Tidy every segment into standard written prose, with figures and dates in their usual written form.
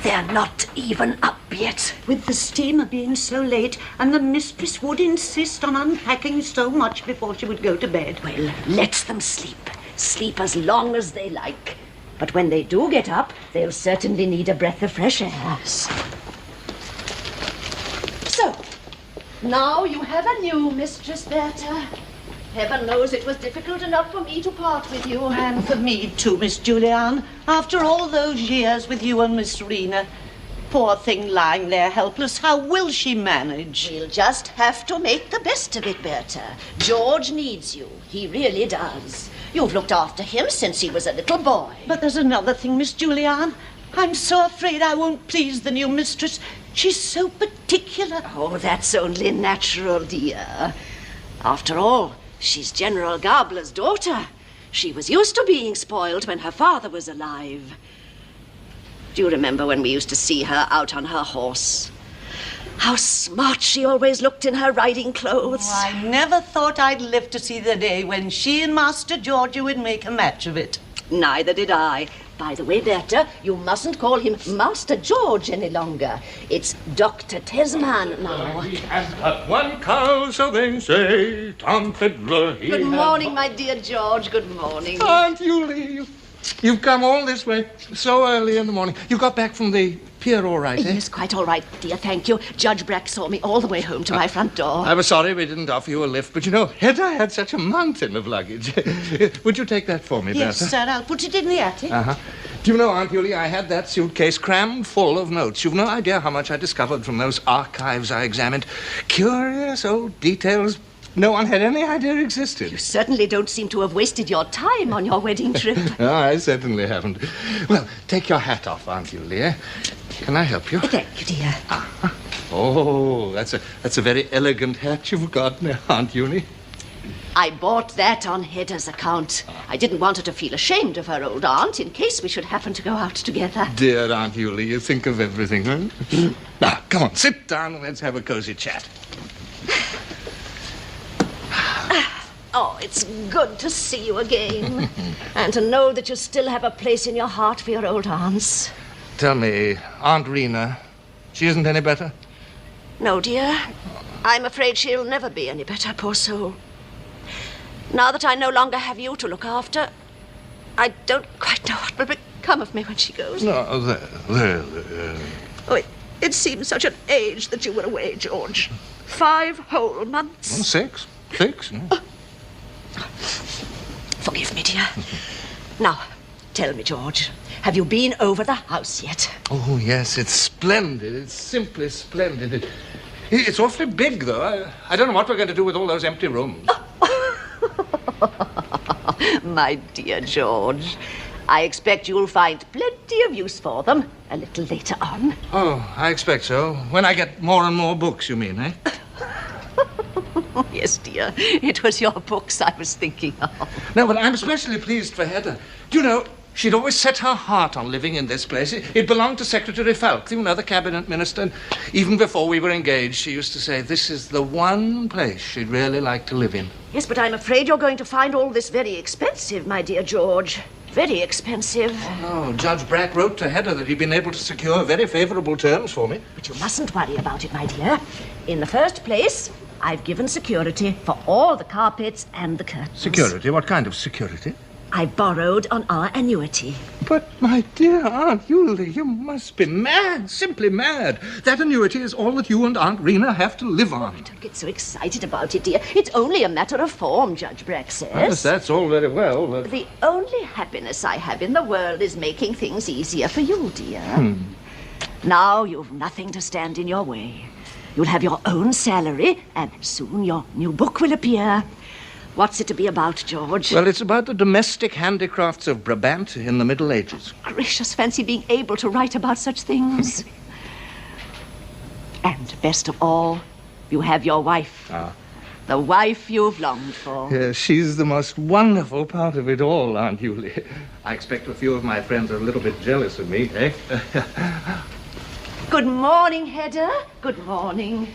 They're not even up yet. With the steamer being so late, and the mistress would insist on unpacking so much before she would go to bed. Well, let them sleep. Sleep as long as they like. But when they do get up, they'll certainly need a breath of fresh air. So, now you have a new mistress, Berta. Heaven knows it was difficult enough for me to part with you. And for me too, Miss Julianne. After all those years with you and Miss Rena. Poor thing lying there helpless. How will she manage? We'll just have to make the best of it, Berta. George needs you. He really does. You've looked after him since he was a little boy. But there's another thing, Miss Julianne. I'm so afraid I won't please the new mistress. She's so particular. Oh, that's only natural, dear. After all, she's General Gabler's daughter. She was used to being spoiled when her father was alive. Do you remember when we used to see her out on her horse? How smart she always looked in her riding clothes. Oh, I never thought I'd live to see the day when she and Master George would make a match of it. Neither did I. By the way, Berta, you mustn't call him Master George any longer. It's Dr. Tesman now. He has but one cow, so they say. Tom Fiddler, he Good morning, my dear George. Good morning. Aunt Julie, you've come all this way so early in the morning. You got back from the pier all right, eh? Yes, quite all right, dear, thank you. Judge Brack saw me all the way home to my front door. I was sorry we didn't offer you a lift, but you know, Hedda had such a mountain of luggage. Would you take that for me, Yes, Berta? sir, I'll put it in the attic. Uh-huh. Do you know, Aunt Julie, I had that suitcase crammed full of notes. You've no idea how much I discovered from those archives I examined. Curious old details no one had any idea existed. You certainly don't seem to have wasted your time on your wedding trip. No, I certainly haven't. Well, take your hat off, Aunt Julie, eh? Can I help you? Thank you, dear. Oh, that's a very elegant hat you've got now, Aunt Julie. I bought that on Hedda's account. I didn't want her to feel ashamed of her old aunt in case we should happen to go out together. Dear Aunt Julie, you think of everything, huh? Now, come on, sit down and let's have a cozy chat. Oh, it's good to see you again. And to know that you still have a place in your heart for your old aunts. Tell me, Aunt Rena, she isn't any better? No, dear. I'm afraid she'll never be any better, poor soul. Now that I no longer have you to look after, I don't quite know what will become of me when she goes. No, there. Oh, it seems such an age that you were away, George. 5 whole months. Well, 6. 6, no? Forgive me, dear. Now, tell me, George, have you been over the house yet? Oh, yes, it's splendid. It's simply splendid. It's awfully big, though. I don't know what we're going to do with all those empty rooms. My dear George, I expect you'll find plenty of use for them a little later on. Oh, I expect so. When I get more and more books, you mean, eh? Yes, dear. It was your books I was thinking of. No, but I'm especially pleased for Hedda. Do you know, she'd always set her heart on living in this place. It belonged to Secretary Falk, you know, the cabinet minister. And even before we were engaged, she used to say this is the one place she'd really like to live in. Yes, but I'm afraid you're going to find all this very expensive, my dear George. Very expensive. Oh, no. Judge Brack wrote to Hedda that he'd been able to secure very favourable terms for me. But you mustn't worry about it, my dear. In the first place, I've given security for all the carpets and the curtains. Security? What kind of security? I borrowed on our annuity. But, my dear Aunt Julie, you must be mad, simply mad. That annuity is all that you and Aunt Rena have to live on. Don't get so excited about it, dear. It's only a matter of form, Judge Brack says. Yes, that's all very well, but... The only happiness I have in the world is making things easier for you, dear. Now you've nothing to stand in your way. You'll have your own salary, and soon your new book will appear. What's it to be about, George? Well, it's about the domestic handicrafts of Brabant in the Middle Ages. Gracious, fancy being able to write about such things. And best of all, you have your wife. The wife you've longed for. Yes, she's the most wonderful part of it all, Aunt Julie. I expect a few of my friends are a little bit jealous of me, eh? Good morning, Hedda. Good morning.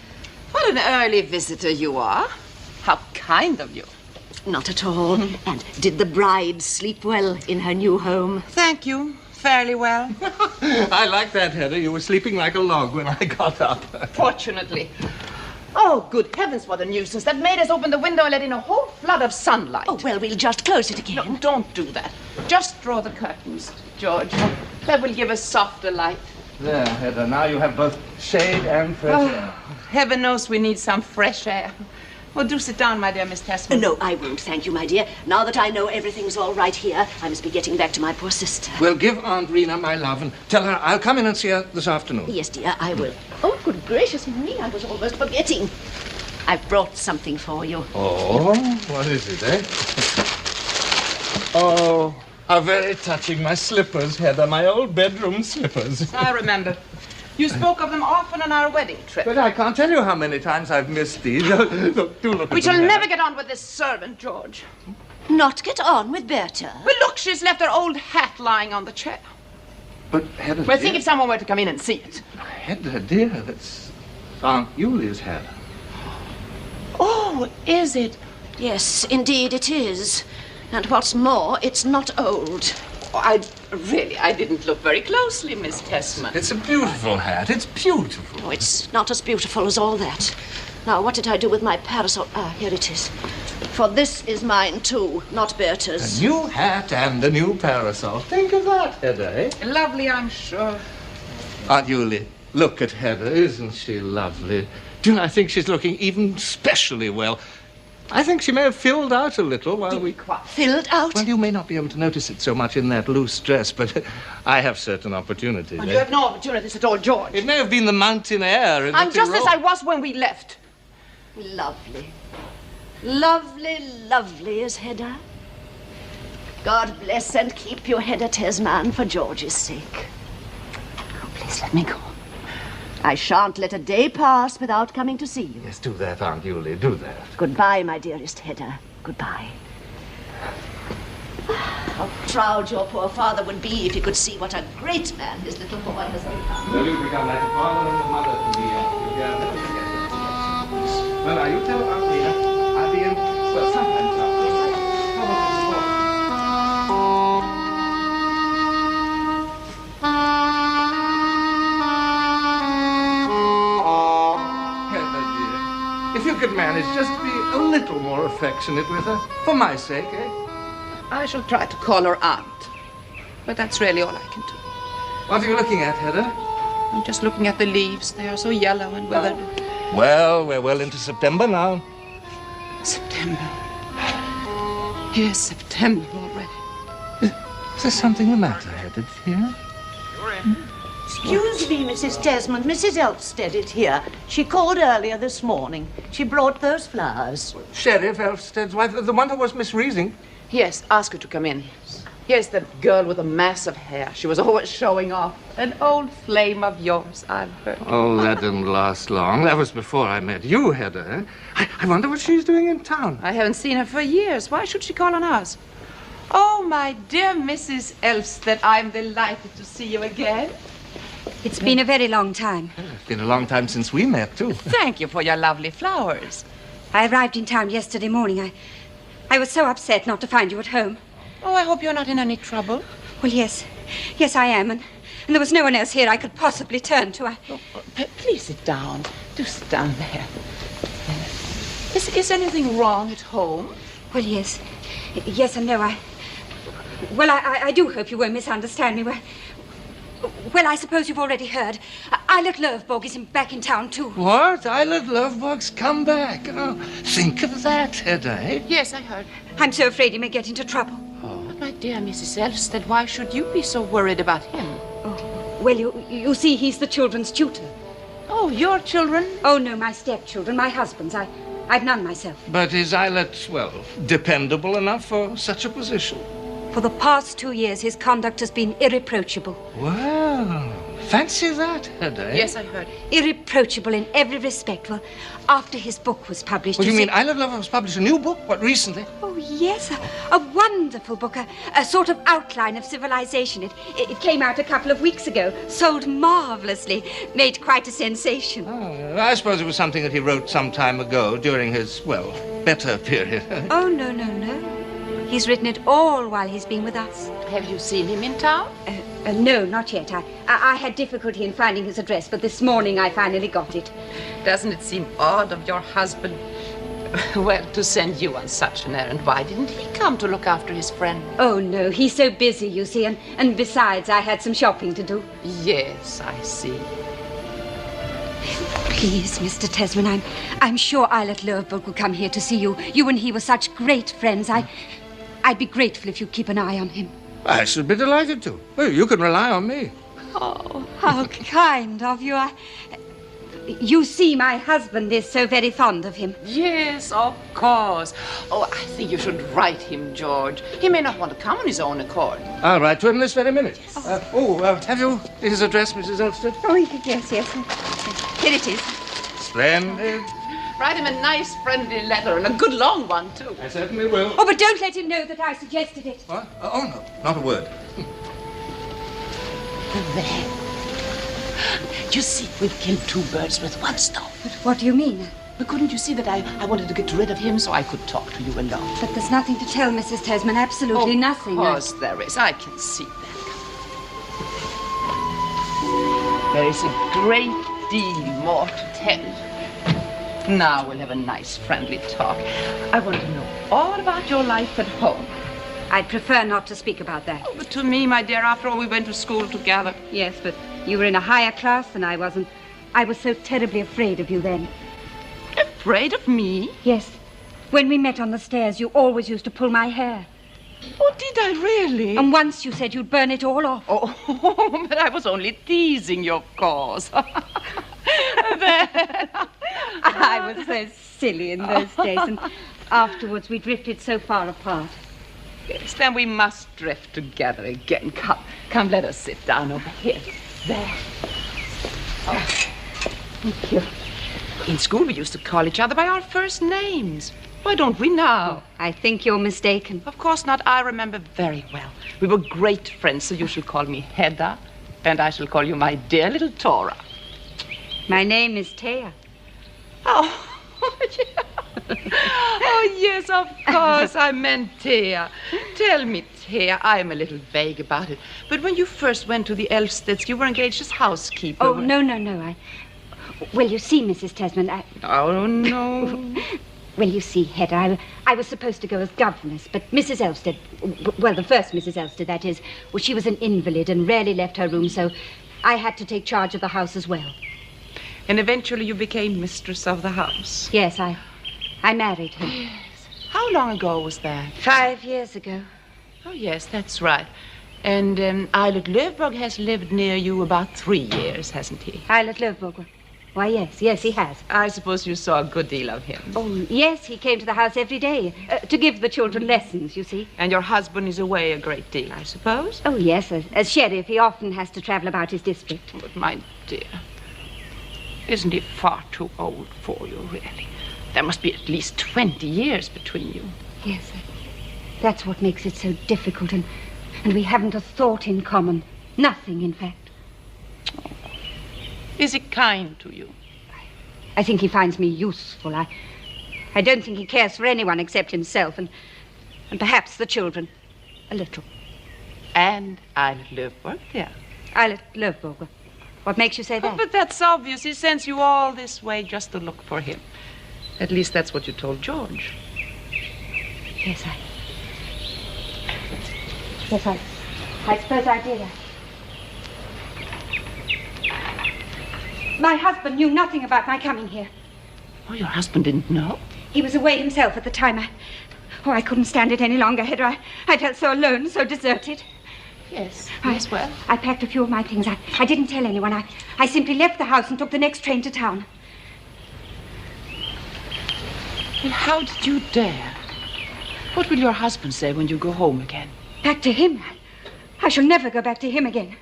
What an early visitor you are. How kind of you. Not at all. And did the bride sleep well in her new home? Thank you. fairly well. I like that, Hedda. You were sleeping like a log when I got up. Fortunately. Oh, good heavens, what a nuisance. That maid has opened the window and let in a whole flood of sunlight. Oh, well, we'll just close it again. No, don't do that. Just draw the curtains, George. That will give us softer light. There, Hedda. Now you have both shade and fresh air. Heaven knows we need some fresh air. Well, do sit down, my dear Miss Tesman. No, I won't, thank you, my dear. Now that I know everything's all right here, I must be getting back to my poor sister. Well, give Aunt Rena my love and tell her I'll come in and see her this afternoon. Yes, dear, I will. Oh, good gracious me, I was almost forgetting. I've brought something for you. Oh, what is it, eh? Oh, how very touching. My slippers, Hedda, my old bedroom slippers. I remember. You spoke of them often on our wedding trip. But I can't tell you how many times I've missed these. Look, do look at We shall them, never Hedda. get on with this servant, George. Not get on with Berta. But look, she's left her old hat lying on the chair. But, Hedda, Well, dear, think if someone were to come in and see it. Hedda, dear, that's Aunt Yulia's hat. Oh, is it? Yes, indeed it is. And what's more, it's not old. Oh, I didn't look very closely, Miss Tesman. It's a beautiful hat. It's beautiful. Oh, it's not as beautiful as all that. Now, what did I do with my parasol? Ah, here it is. For this is mine, too, not Berta's. A new hat and a new parasol. Think of that, Hedda, eh? Lovely, I'm sure. Aunt Yuli, look at Hedda. Isn't she lovely? Do you know, I think she's looking even specially well. I think she may have filled out a little while we... Filled out? Well, you may not be able to notice it so much in that loose dress, but I have certain opportunities. Well, you have no opportunities at all, George. It may have been the mountain air in I'm the just as Tyrol. I was when we left. Lovely. Lovely, lovely is Hedda. God bless and keep you, Hedda Tesman, for George's sake. Oh, please let me go. I shan't let a day pass without coming to see you. Yes, do that, Aunt Yuli, do that. Goodbye, my dearest Hedda. Goodbye. How proud your poor father would be if he could see what a great man his little boy has become. Well, you've become like a father and a mother to me, Aunt Yulia. I'll never forget that. Well, now, you tell Aunt Rena I'll be in, well, sometimes now. If you could manage just to be a little more affectionate with her, for my sake, eh? I shall try to call her aunt. But that's really all I can do. What are you looking at, Hedda? I'm just looking at the leaves. They are so yellow and withered. Well, we're well into September now. September. Yes, September already. Is there something the matter, Hedda, dear? Excuse me, Mrs. Tesman. Mrs. Elfstead here. She called earlier this morning. She brought those flowers. Sheriff Elfsted's wife, the one who was Miss Reesing. Yes, ask her to come in. Here's the girl with the mass of hair. She was always showing off. An old flame of yours, I've heard. Oh, that didn't last long. That was before I met you, Hedda. Eh? I wonder what she's doing in town. I haven't seen her for years. Why should she call on us? Oh, my dear Mrs. Elfstead, I'm delighted to see you again. It's been a very long time. It's been a long time since we met, too. Thank you for your lovely flowers. I arrived in town yesterday morning. I was so upset not to find you at home. Oh, I hope you're not in any trouble. Well, yes. Yes, I am. And there was no one else here I could possibly turn to. Please sit down. Do sit down there. Is anything wrong at home? Well, yes. Yes and no. I do hope you won't misunderstand me. Well, I suppose you've already heard. Islet Lovborg is back in town, too. What? Islet Lovborg's come back. Oh, think of that, Hedda, eh? Yes, I heard. I'm so afraid he may get into trouble. But my dear Mrs. Elfstead, why should you be so worried about him? Oh, well, you see, he's the children's tutor. Oh, your children? Oh, no, my stepchildren, my husband's. I've none myself. But is Islet, well, dependable enough for such a position? For the past 2 years, his conduct has been irreproachable. Well, fancy that, Hedda. Yes, I heard. Irreproachable in every respect. Well, after his book was published... What do you see- mean? Islet Lovborg's published a new book? What, recently? Oh, yes, a wonderful book, a sort of outline of civilization. It came out a couple of weeks ago, sold marvelously, made quite a sensation. Oh, I suppose it was something that he wrote some time ago during his, well, better period. Oh, no. He's written it all while he's been with us. Have you seen him in town? No, not yet. I had difficulty in finding his address, but this morning I finally got it. Doesn't it seem odd of your husband, well, to send you on such an errand? Why didn't he come to look after his friend? Oh, no, he's so busy, you see, and besides, I had some shopping to do. Yes, I see. Please, Mr. Tesman, I'm sure Eilert Lovborg will come here to see you. You and he were such great friends. I'd be grateful if you'd keep an eye on him. I should be delighted to. Well, you can rely on me. Oh, how kind of you. You see, my husband is so very fond of him. Yes, of course. Oh, I think you should write him, George. He may not want to come on his own accord. I'll write to him this very minute. Yes. Have you his address, Mrs. Elstead? Oh, yes. Here it is. Splendid. Write him a nice, friendly letter, and a good long one, too. I certainly will. Oh, but don't let him know that I suggested it. What? Oh, no, not a word. There. You see, we've killed 2 birds with 1 stone. But what do you mean? But couldn't you see that I wanted to get rid of him so I could talk to you alone? But there's nothing to tell, Mrs. Tesman. Absolutely nothing. Of course there is. I can see that. There is a great deal more to tell. Now we'll have a nice, friendly talk. I want to know all about your life at home. I'd prefer not to speak about that. Oh, but to me, my dear, after all, we went to school together. Yes, but you were in a higher class than I was, and I was so terribly afraid of you then. Afraid of me? Yes. When we met on the stairs, you always used to pull my hair. Oh, did I really? And once you said you'd burn it all off. Oh, but I was only teasing you, of course. I was so silly in those days, and afterwards we drifted so far apart. Yes, then we must drift together again. Come, let us sit down over here. There. Oh, thank you. In school, we used to call each other by our first names. Why don't we now? I think you're mistaken. Of course not. I remember very well. We were great friends, so you shall call me Hedda, and I shall call you my dear little Tora. My name is Thea. Oh, yeah. Oh, yes, of course. I meant Thea. Tell me, Thea, I'm a little vague about it, but when you first went to the Elfsteds, you were engaged as housekeeper. Oh, no. Well, you see, Mrs. Tesman, Oh, no. Well, you see, Hedda, I was supposed to go as governess, but Mrs. Elstead, well, the first Mrs. Elstead, that is, well, she was an invalid and rarely left her room, so I had to take charge of the house as well. And eventually you became mistress of the house. Yes, I married him. Yes. How long ago was that? 5 years ago. Oh, yes, that's right. And Eilert Lovborg has lived near you about 3 years, hasn't he? Eilert Lovborg? Why, yes, he has. I suppose you saw a good deal of him. Oh, yes, he came to the house every day to give the children lessons, you see. And your husband is away a great deal, I suppose? Oh, yes, as sheriff, he often has to travel about his district. But, my dear, isn't he far too old for you, really? There must be at least 20 years between you. Yes, that's what makes it so difficult, and we haven't a thought in common. Nothing, in fact. Is he kind to you? I think he finds me useful. I don't think he cares for anyone except himself, and perhaps the children. A little. And Eilert Lovborg, yeah. Eilert Lovborg. What makes you say that? Oh, but that's obvious. He sends you all this way just to look for him. At least that's what you told George. Yes, I suppose I did. My husband knew nothing about my coming here. Oh, your husband didn't know? He was away himself at the time. I couldn't stand it any longer, Hedda. I felt so alone, so deserted. Yes, well. I packed a few of my things. I didn't tell anyone. I simply left the house and took the next train to town. Well, how did you dare? What will your husband say when you go home again? Back to him? I shall never go back to him again.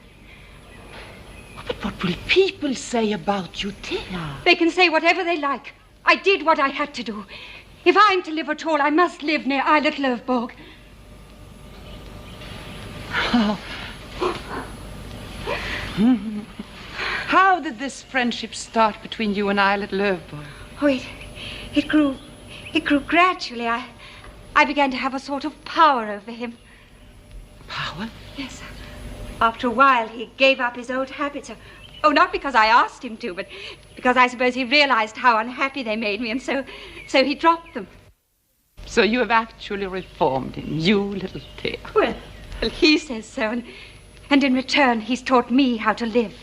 But what will people say about you, Thea? They can say whatever they like. I did what I had to do. If I'm to live at all, I must live near Eilert Lovborg. How did this friendship start between you and Eilert Lovborg? Oh, it grew gradually. I began to have a sort of power over him. Power? Yes. After a while, he gave up his old habits. Oh, not because I asked him to, but because I suppose he realized how unhappy they made me, and so he dropped them. So you have actually reformed him, you little dear. Well, he says so, and in return, he's taught me how to live.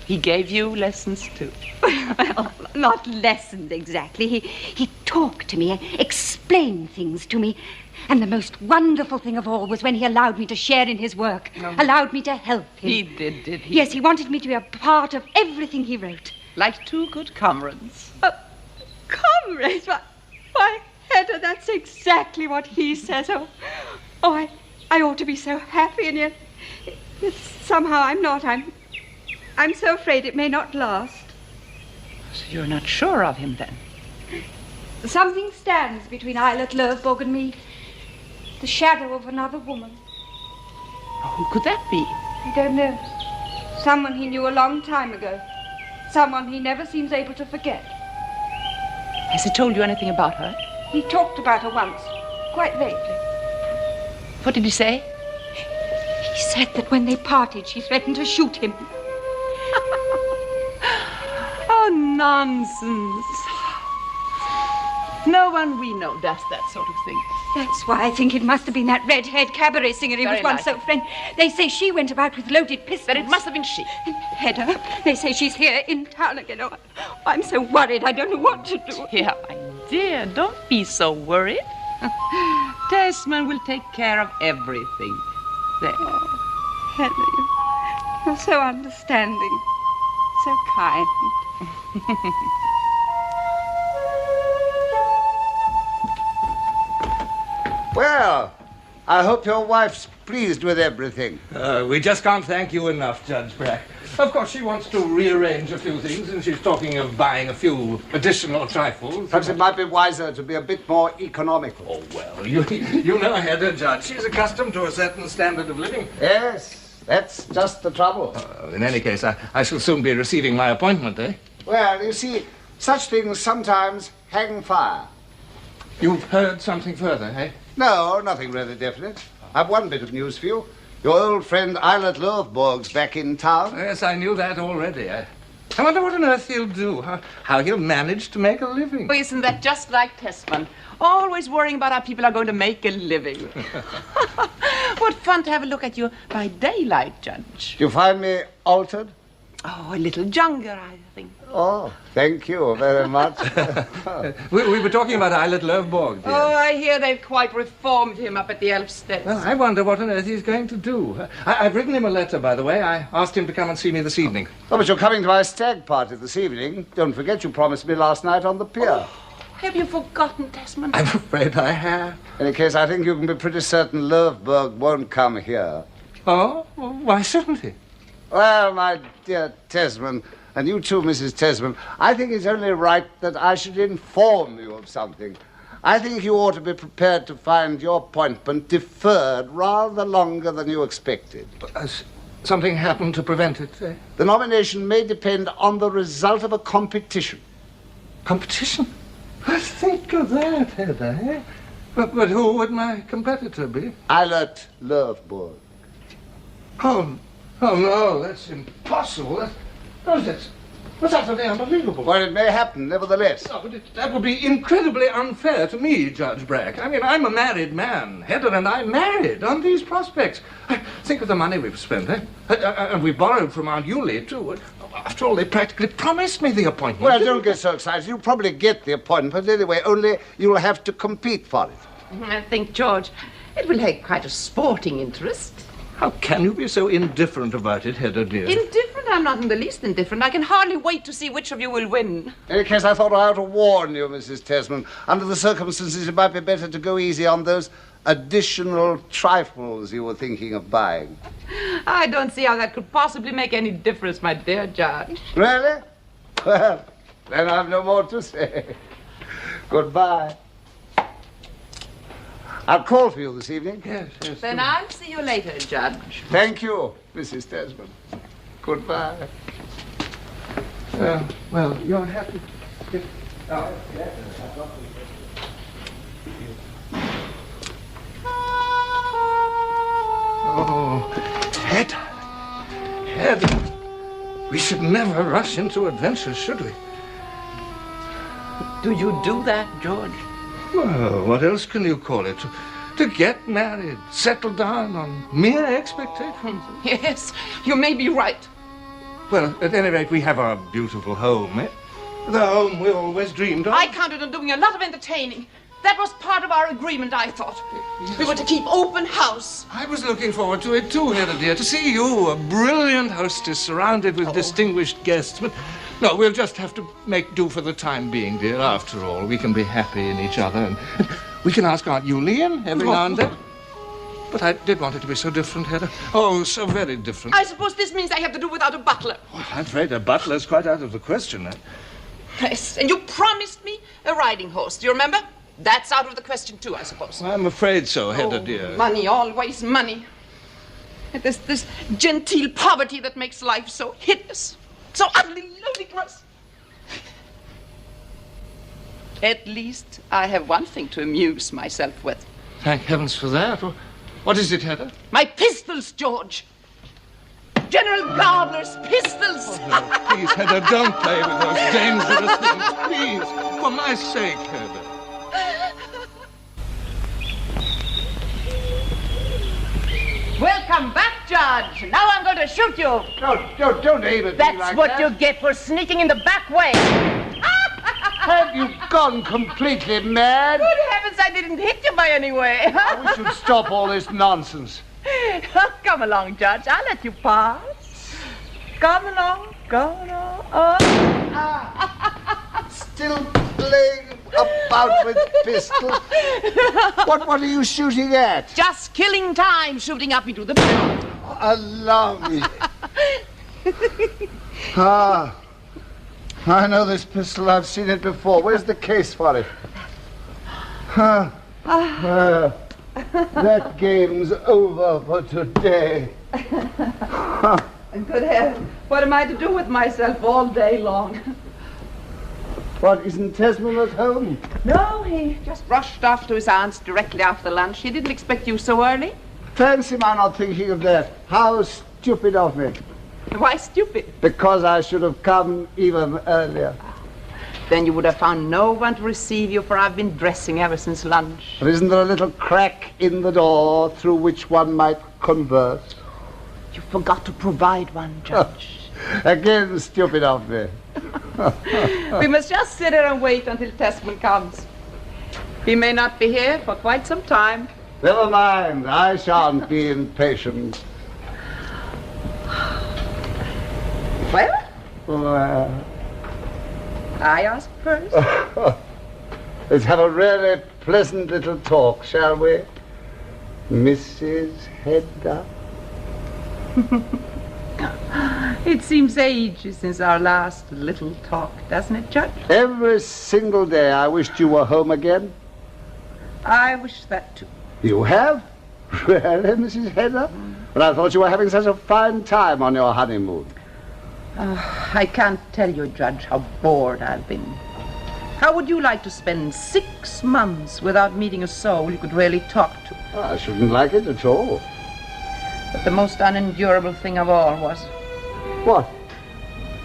He gave you lessons, too. Well, not lessons exactly. He talked to me, explained things to me. And the most wonderful thing of all was when he allowed me to share in his work, allowed me to help him. He did he? Yes, he wanted me to be a part of everything he wrote. Like two good comrades. Comrades? Why, Hedda, that's exactly what he says. I ought to be so happy, and yet somehow I'm not. I'm so afraid it may not last. So you're not sure of him, then? Something stands between Eilert Lovborg and me. The shadow of another woman. Who could that be? I don't know. Someone he knew a long time ago. Someone he never seems able to forget. Has he told you anything about her? He talked about her once, quite vaguely. What did he say? He said that when they parted, she threatened to shoot him. Oh, nonsense. No one we know does that sort of thing. That's why I think it must have been that red-haired cabaret singer he was once so friendly. They say she went about with loaded pistols. Then it must have been she. And Hedda, they say she's here in town again. Oh, I'm so worried, I don't know what to do. Yeah, my dear, don't be so worried. Tesman will take care of everything. There. Oh, Hedda, you're so understanding, so kind. Well, I hope your wife's pleased with everything. We just can't thank you enough, Judge Brack. Of course, she wants to rearrange a few things, and she's talking of buying a few additional trifles. Perhaps it might be wiser to be a bit more economical. Oh, well, you know Hedda, Judge. She's accustomed to a certain standard of living. Yes, that's just the trouble. In any case, I shall soon be receiving my appointment, eh? Well, you see, such things sometimes hang fire. You've heard something further, eh? No, nothing really definite. I've one bit of news for you. Your old friend Eilert Lovborg's back in town. Yes, I knew that already. I wonder what on earth he'll do, how he'll manage to make a living. Oh, isn't that just like Tesman? Always worrying about how people are going to make a living. What fun to have a look at you by daylight, Judge. Do you find me altered? Oh, a little younger, I think. Oh, thank you very much. We were talking about Eilert Lovborg, dear. Oh, I hear they've quite reformed him up at the Elfstead. Well, I wonder what on earth he's going to do. I've written him a letter, by the way. I asked him to come and see me this evening. Oh, but you're coming to my stag party this evening. Don't forget you promised me last night on the pier. Oh, have you forgotten, Tesman? I'm afraid I have. In any case, I think you can be pretty certain Lovborg won't come here. Oh? Well, why shouldn't he? Well, my dear Tesman, and you too, Mrs. Tesman, I think it's only right that I should inform you of something. I think you ought to be prepared to find your appointment deferred rather longer than you expected. Has something happened to prevent it, eh? The nomination may depend on the result of a competition. Competition? Think of that, Hedda, eh? But who would my competitor be? Eilert Lovborg. Oh, no, that's impossible. That's utterly unbelievable. Well, it may happen, nevertheless. Oh, but that would be incredibly unfair to me, Judge Brack. I mean, I'm a married man. Hedda and I married on these prospects. Think of the money we've spent, eh? And we borrowed from Aunt Yulie, too. After all, they practically promised me the appointment. Well, don't get so excited. You'll probably get the appointment anyway, only you'll have to compete for it. I think, George, it will take quite a sporting interest. How can you be so indifferent about it, Hedda, dear? Indifferent? I'm not in the least indifferent. I can hardly wait to see which of you will win. In any case, I thought I ought to warn you, Mrs. Tesman. Under the circumstances, it might be better to go easy on those additional trifles you were thinking of buying. I don't see how that could possibly make any difference, my dear Judge. Really? Well, then I've no more to say. Goodbye. I'll call for you this evening. Yes. Then I'll see you later, Judge. Thank you, Mrs. Tesman. Goodbye. Well, you'll have to get... Oh, Hedda. Hedda, we should never rush into adventures, should we? Do you do that, George? Well, what else can you call it? To get married, settle down on mere expectations. Yes, you may be right. Well, at any rate, we have our beautiful home, eh? The home we always dreamed of. I counted on doing a lot of entertaining. That was part of our agreement, I thought. Yes. We were to keep open house. I was looking forward to it too, Hedda dear, to see you, a brilliant hostess surrounded with distinguished guests. But no, we'll just have to make do for the time being, dear. After all, we can be happy in each other, and we can ask Aunt Yulie in every now and then. But I did want it to be so different, Hedda. Oh, so very different. I suppose this means I have to do without a butler. Oh, I'm afraid a butler's quite out of the question. Yes, and you promised me a riding horse. Do you remember? That's out of the question too, I suppose. I'm afraid so, Hedda dear. Money, always money. And this genteel poverty that makes life so hideous, so utterly ludicrous. At least I have one thing to amuse myself with. Thank heavens for that. What is it, Hedda? My pistols, George. General Gabler's pistols. Oh, no, please, Hedda, don't play with those dangerous things. Please, for my sake, Hedda. Welcome back, Judge. Now I'm going to shoot you. Don't aim at me That's like what that. you get for sneaking in the back way. Have you gone completely mad? Good heavens, I didn't hit you by any way. I wish you'd stop all this nonsense. Come along, Judge. I'll let you pass. Come along. Come along. Oh. Still playing about with pistols? What are you shooting at? Just killing time, shooting up into the blue. Allow me. I know this pistol. I've seen it before. Where's the case for it? That game's over for today. Good heavens, what am I to do with myself all day long? What, isn't Tesman at home? No, he just rushed off to his aunt's directly after lunch. He didn't expect you so early. Fancy my not thinking of that. How stupid of me. Why stupid? Because I should have come even earlier. Then you would have found no one to receive you, for I've been dressing ever since lunch. But isn't there a little crack in the door through which one might converse? You forgot to provide one, Judge. Again, stupid of me. We must just sit here and wait until Tesman comes. He may not be here for quite some time. Never mind, I shan't be impatient. Well, I ask first. Let's have a really pleasant little talk, shall we? Mrs. Hedda? It seems ages since our last little talk, doesn't it, Judge? Every single day I wished you were home again. I wish that too. You have? Really, Mrs. Hedda? But I thought you were having such a fine time on your honeymoon. I can't tell you, Judge, how bored I've been. How would you like to spend 6 months without meeting a soul you could really talk to? I shouldn't like it at all. But the most unendurable thing of all was What?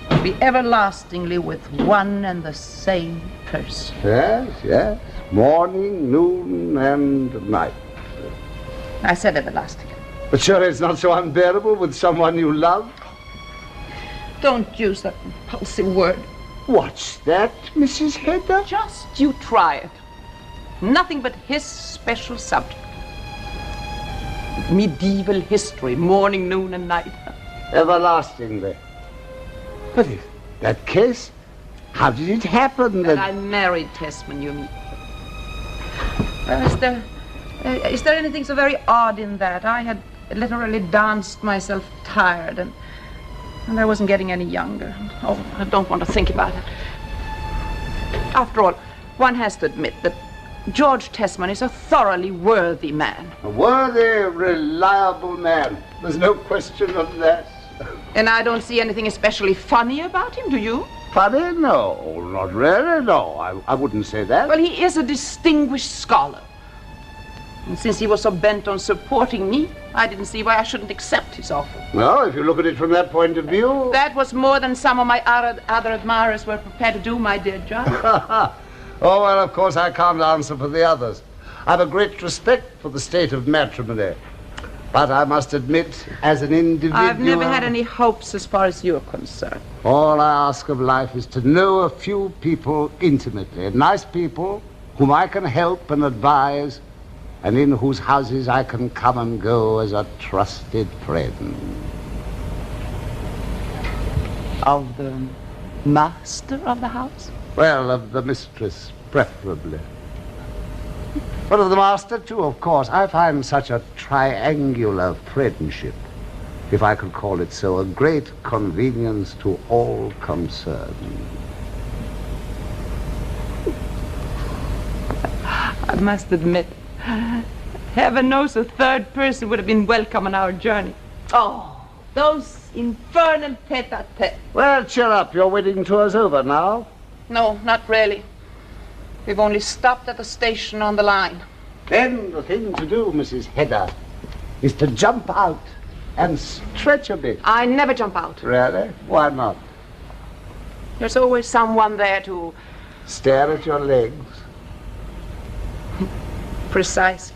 to be everlastingly with one and the same person. Yes. Morning, noon, and night. I said everlasting. But surely it's not so unbearable with someone you love? Don't use that impulsive word. What's that, Mrs. Hedda? Just you try it. Nothing but his special subject. Medieval history, morning, noon, and night. Everlastingly. But if that case, how did it happen That that... I married Tesman, you mean? Is there anything so very odd in that? I had literally danced myself tired, and I wasn't getting any younger. Oh, I don't want to think about it. After all, one has to admit that George Tesman is a thoroughly worthy man. A worthy, reliable man. There's no question of that. And I don't see anything especially funny about him, do you? Funny? No, not really, no. I wouldn't say that. Well, he is a distinguished scholar. And since he was so bent on supporting me, I didn't see why I shouldn't accept his offer. Well, if you look at it from that point of view... That was more than some of my other admirers were prepared to do, my dear Judge. Oh, well, of course, I can't answer for the others. I have a great respect for the state of matrimony. But I must admit, as an individual... I've never had any hopes as far as you're concerned. All I ask of life is to know a few people intimately. Nice people whom I can help and advise, and in whose houses I can come and go as a trusted friend. Of the master of the house? Well, of the mistress, preferably. But of the master, too, of course. I find such a triangular friendship, if I could call it so, a great convenience to all concerned. I must admit, heaven knows a third person would have been welcome on our journey. Oh, those infernal tete-a-tete. Well, cheer up. Your wedding tour's over now. No, not really. We've only stopped at the station on the line. Then the thing to do, Mrs. Hedda, is to jump out and stretch a bit. I never jump out. Really? Why not? There's always someone there to... Stare at your legs. Precisely.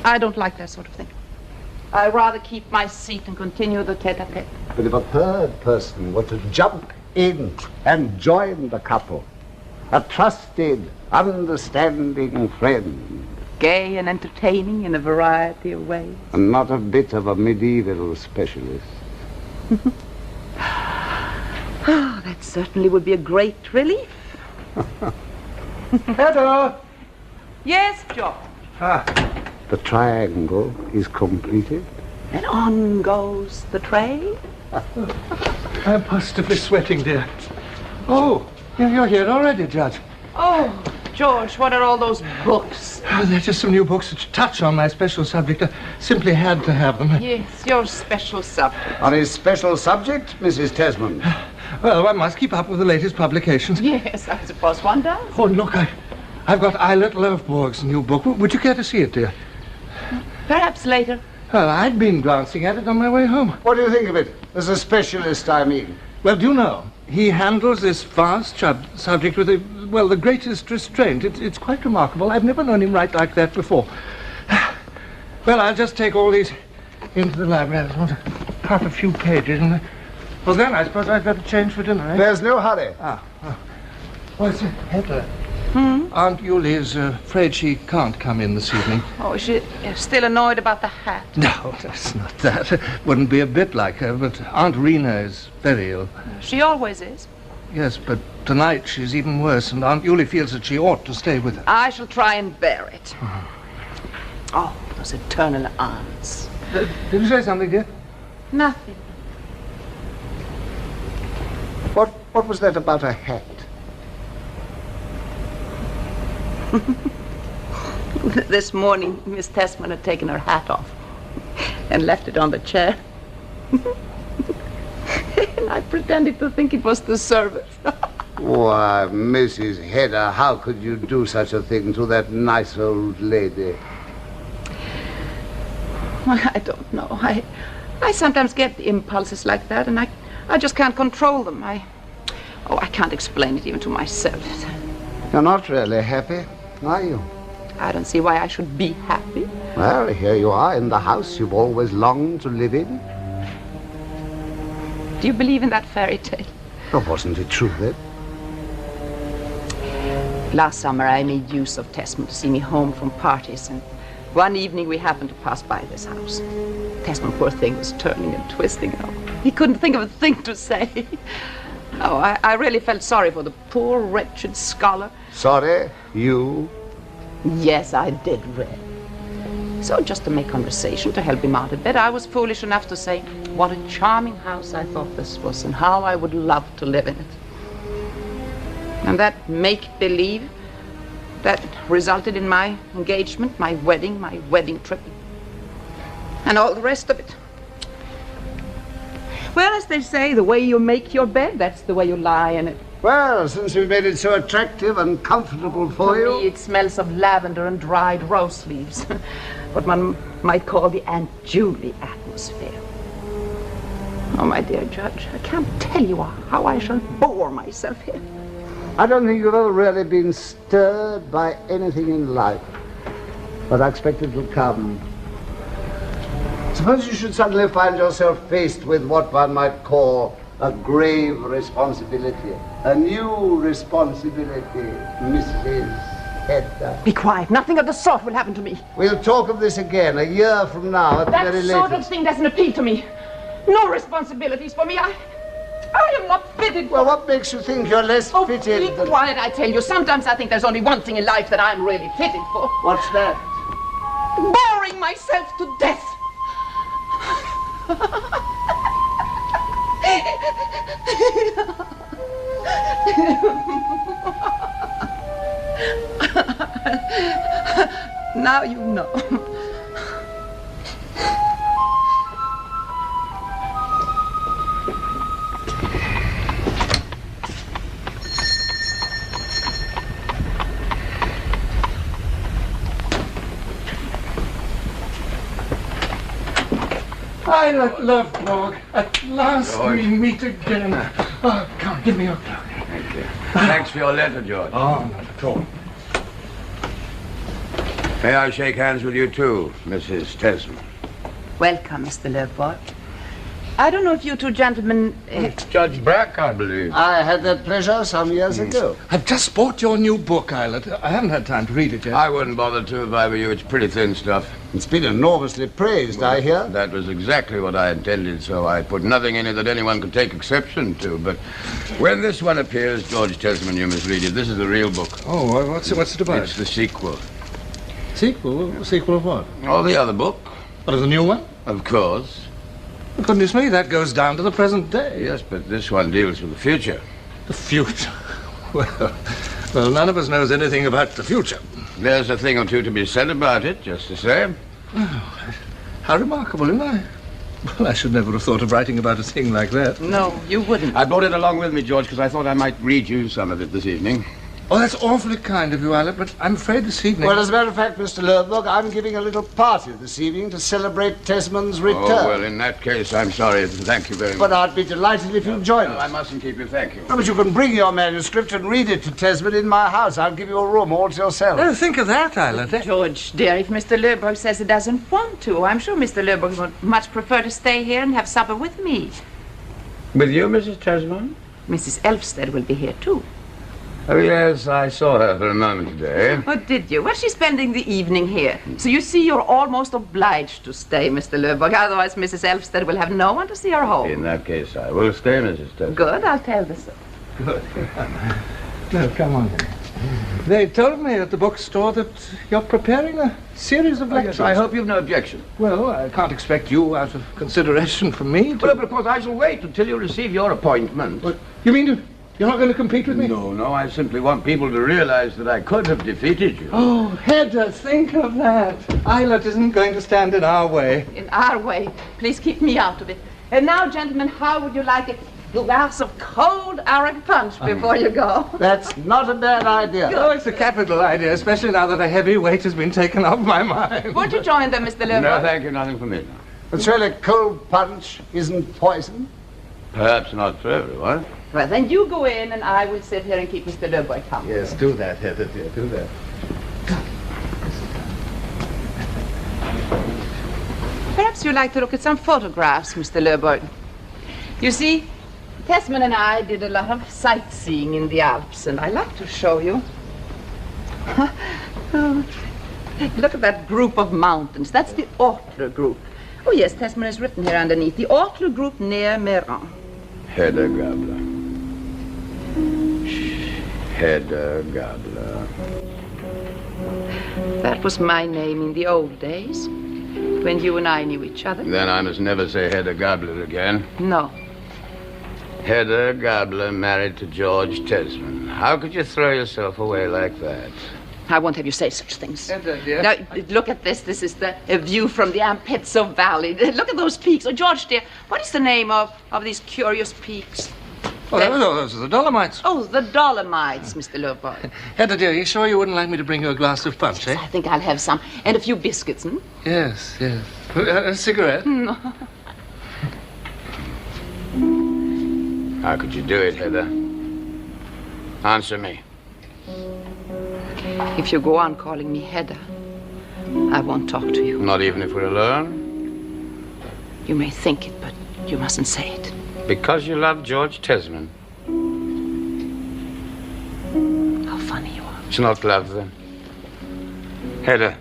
I don't like that sort of thing. I'd rather keep my seat and continue the tete-a-tete. But if a third person were to jump in and join the couple, a trusted, understanding friend. Gay and entertaining in a variety of ways. And not a bit of a medieval specialist. Oh, that certainly would be a great relief. Hedda! Yes, George. The triangle is completed. And on goes the tray. I'm positively sweating, dear. Oh, you're here already, Judge. Oh, George, what are all those books? Oh, they're just some new books which touch on my special subject. I simply had to have them. Yes, your special subject. On his special subject, Mrs. Tesman. Well, one must keep up with the latest publications. Yes, I suppose one does. Oh, look, I've got Eilert Lovborg's new book. Would you care to see it, dear? Perhaps later. Well, I'd been glancing at it on my way home. What do you think of it? As a specialist, I mean. Well, do you know, he handles this vast subject with the greatest restraint. It's quite remarkable. I've never known him write like that before. Well, I'll just take all these into the library. I just want to cut a few pages. And well, then I suppose I'd better change for dinner, eh? There's no hurry. Well, it's Hedda. Aunt Yulie is afraid she can't come in this evening. Oh, is she still annoyed about the hat? No, that's not that. Wouldn't be a bit like her, but Aunt Rena is very ill. She always is. Yes, but tonight she's even worse, and Aunt Yulie feels that she ought to stay with her. I shall try and bear it. Oh, those eternal aunts. Did you say something, dear? Nothing. What was that about a hat? This morning, Miss Tesman had taken her hat off and left it on the chair. And I pretended to think it was the servant. Why, Mrs. Hedda, how could you do such a thing to that nice old lady? I don't know. I sometimes get impulses like that, and I just can't control them. I can't explain it even to myself. You're not really happy, are you? I don't see why I should be happy. Well, here you are in the house you've always longed to live in. Do you believe in that fairy tale? Oh, wasn't it true then? Last summer, I made use of Tesman to see me home from parties, and one evening we happened to pass by this house. Tesman, poor thing, was turning and twisting. Oh, he couldn't think of a thing to say. Oh, I really felt sorry for the poor, wretched scholar. Sorry? You? Yes, I did, really. So just to make conversation, to help him out a bit, I was foolish enough to say what a charming house I thought this was and how I would love to live in it. And that make-believe, that resulted in my engagement, my wedding trip, and all the rest of it. Well, as they say, the way you make your bed, that's the way you lie in it. Well, since we've made it so attractive and comfortable for To you... me, it smells of lavender and dried rose leaves. What one might call the Aunt Julie atmosphere. Oh, my dear Judge, I can't tell you how I shall bore myself here. I don't think you've ever really been stirred by anything in life. But I expect it will come. Suppose you should suddenly find yourself faced with what one might call a grave responsibility. A new responsibility, Mrs. Hedda. Be quiet. Nothing of the sort will happen to me. We'll talk of this again a year from now at the That very sort latest. of thing doesn't appeal to me. No responsibilities for me. I am not fitted for... Well, what makes you think you're less fitted Be than... quiet, I tell you. Sometimes I think there's only one thing in life that I'm really fitted for. What's that? Boring myself to death. Now you know. I love dog. At last we meet again. Oh, come, give me your cloak. Thank you. Thanks for your letter, George. Oh, not at all. May I shake hands with you too, Mrs. Tesman? Welcome, Mr. Lerboy. I don't know if you two gentlemen... Judge Brack, I believe. I had that pleasure some years ago. I've just bought your new book, Eilert. I haven't had time to read it yet. I wouldn't bother to if I were you. It's pretty thin stuff. It's been enormously praised, I hear. That was exactly what I intended, so I put nothing in it that anyone could take exception to. But when this one appears, George Tesman, you must read it. This is the real book. Oh, what's it about? It's the sequel. Sequel? Sequel of what? Oh, the other book. What, is the new one? Of course. Goodness me, that goes down to the present day. Yes, but this one deals with the future. The future? Well, none of us knows anything about the future. There's a thing or two to be said about it, just the same. Oh, how remarkable, isn't I? Well, I should never have thought of writing about a thing like that. No, you wouldn't. I brought it along with me, George, because I thought I might read you some of it this evening. Oh, that's awfully kind of you, Eilert, but I'm afraid this evening... Well, as a matter of fact, Mr. Lerberg, I'm giving a little party this evening to celebrate Tesman's return. Oh, well, in that case, I'm sorry. Thank you very much. But I'd be delighted if you'd join us. I mustn't keep you, thank you. No, but you can bring your manuscript and read it to Tesman in my house. I'll give you a room all to yourself. Oh, think of that, Eilert. George, dear, if Mr. Lerberg says he doesn't want to, I'm sure Mr. Lerberg would much prefer to stay here and have supper with me. With you, Mrs. Tesman? Mrs. Elfstead will be here, too. Oh, yes, I saw her for a moment today. Oh, did you? Well, she's spending the evening here. So you see, you're almost obliged to stay, Mr. Lerberg. Otherwise, Mrs. Elfstead will have no one to see her home. In that case, I will stay, Mrs. Tesman. Good, I'll tell the so. Good. No, come on. They told me at the bookstore that you're preparing a series of lectures. Yes, I hope you've no objection. Well, I can't expect you, out of consideration for me, to... Well, but of course, I shall wait until you receive your appointment. What? You mean you're not going to compete with me? No, I simply want people to realize that I could have defeated you. Oh, Hedda, think of that. Eilert isn't going to stand in our way. In our way. Please keep me out of it. And now, gentlemen, how would you like a glass of cold arrack punch before you go? That's not a bad idea. Oh, it's a capital idea, especially now that a heavy weight has been taken off my mind. Won't you join them, Mr. Lerberg? No, thank you, nothing for me. But surely cold punch isn't poison? Perhaps not for everyone. Well, then you go in and I will sit here and keep Mr. Lerberg company. Yes, do that, Hedda, dear, do that. Perhaps you'd like to look at some photographs, Mr. Lerberg. You see, Tesman and I did a lot of sightseeing in the Alps, and I'd like to show you. Look at that group of mountains. That's the Ortler group. Oh, yes, Tesman has written here underneath. The Ortler group near Meran. Hedda Gabler. Hedda Gabler. That was my name in the old days, when you and I knew each other. Then I must never say Hedda Gabler again. No. Hedda Gabler married to George Tesman. How could you throw yourself away like that? I won't have you say such things. Hedda, dear. Now, look at this. This is a view from the Ampezzo Valley. Look at those peaks. Oh, George, dear, what is the name of these curious peaks? Oh, those are the Dolomites. Oh, the Dolomites, Mr. Lowboy. Hedda, dear, you sure you wouldn't like me to bring you a glass of punch, eh? I think I'll have some. And a few biscuits, hmm? Yes. A cigarette? No. How could you do it, Hedda? Answer me. If you go on calling me Hedda, I won't talk to you. Not even if we're alone? You may think it, but you mustn't say it. Because you love George Tesman. How funny you are. It's not love, then. Hedda.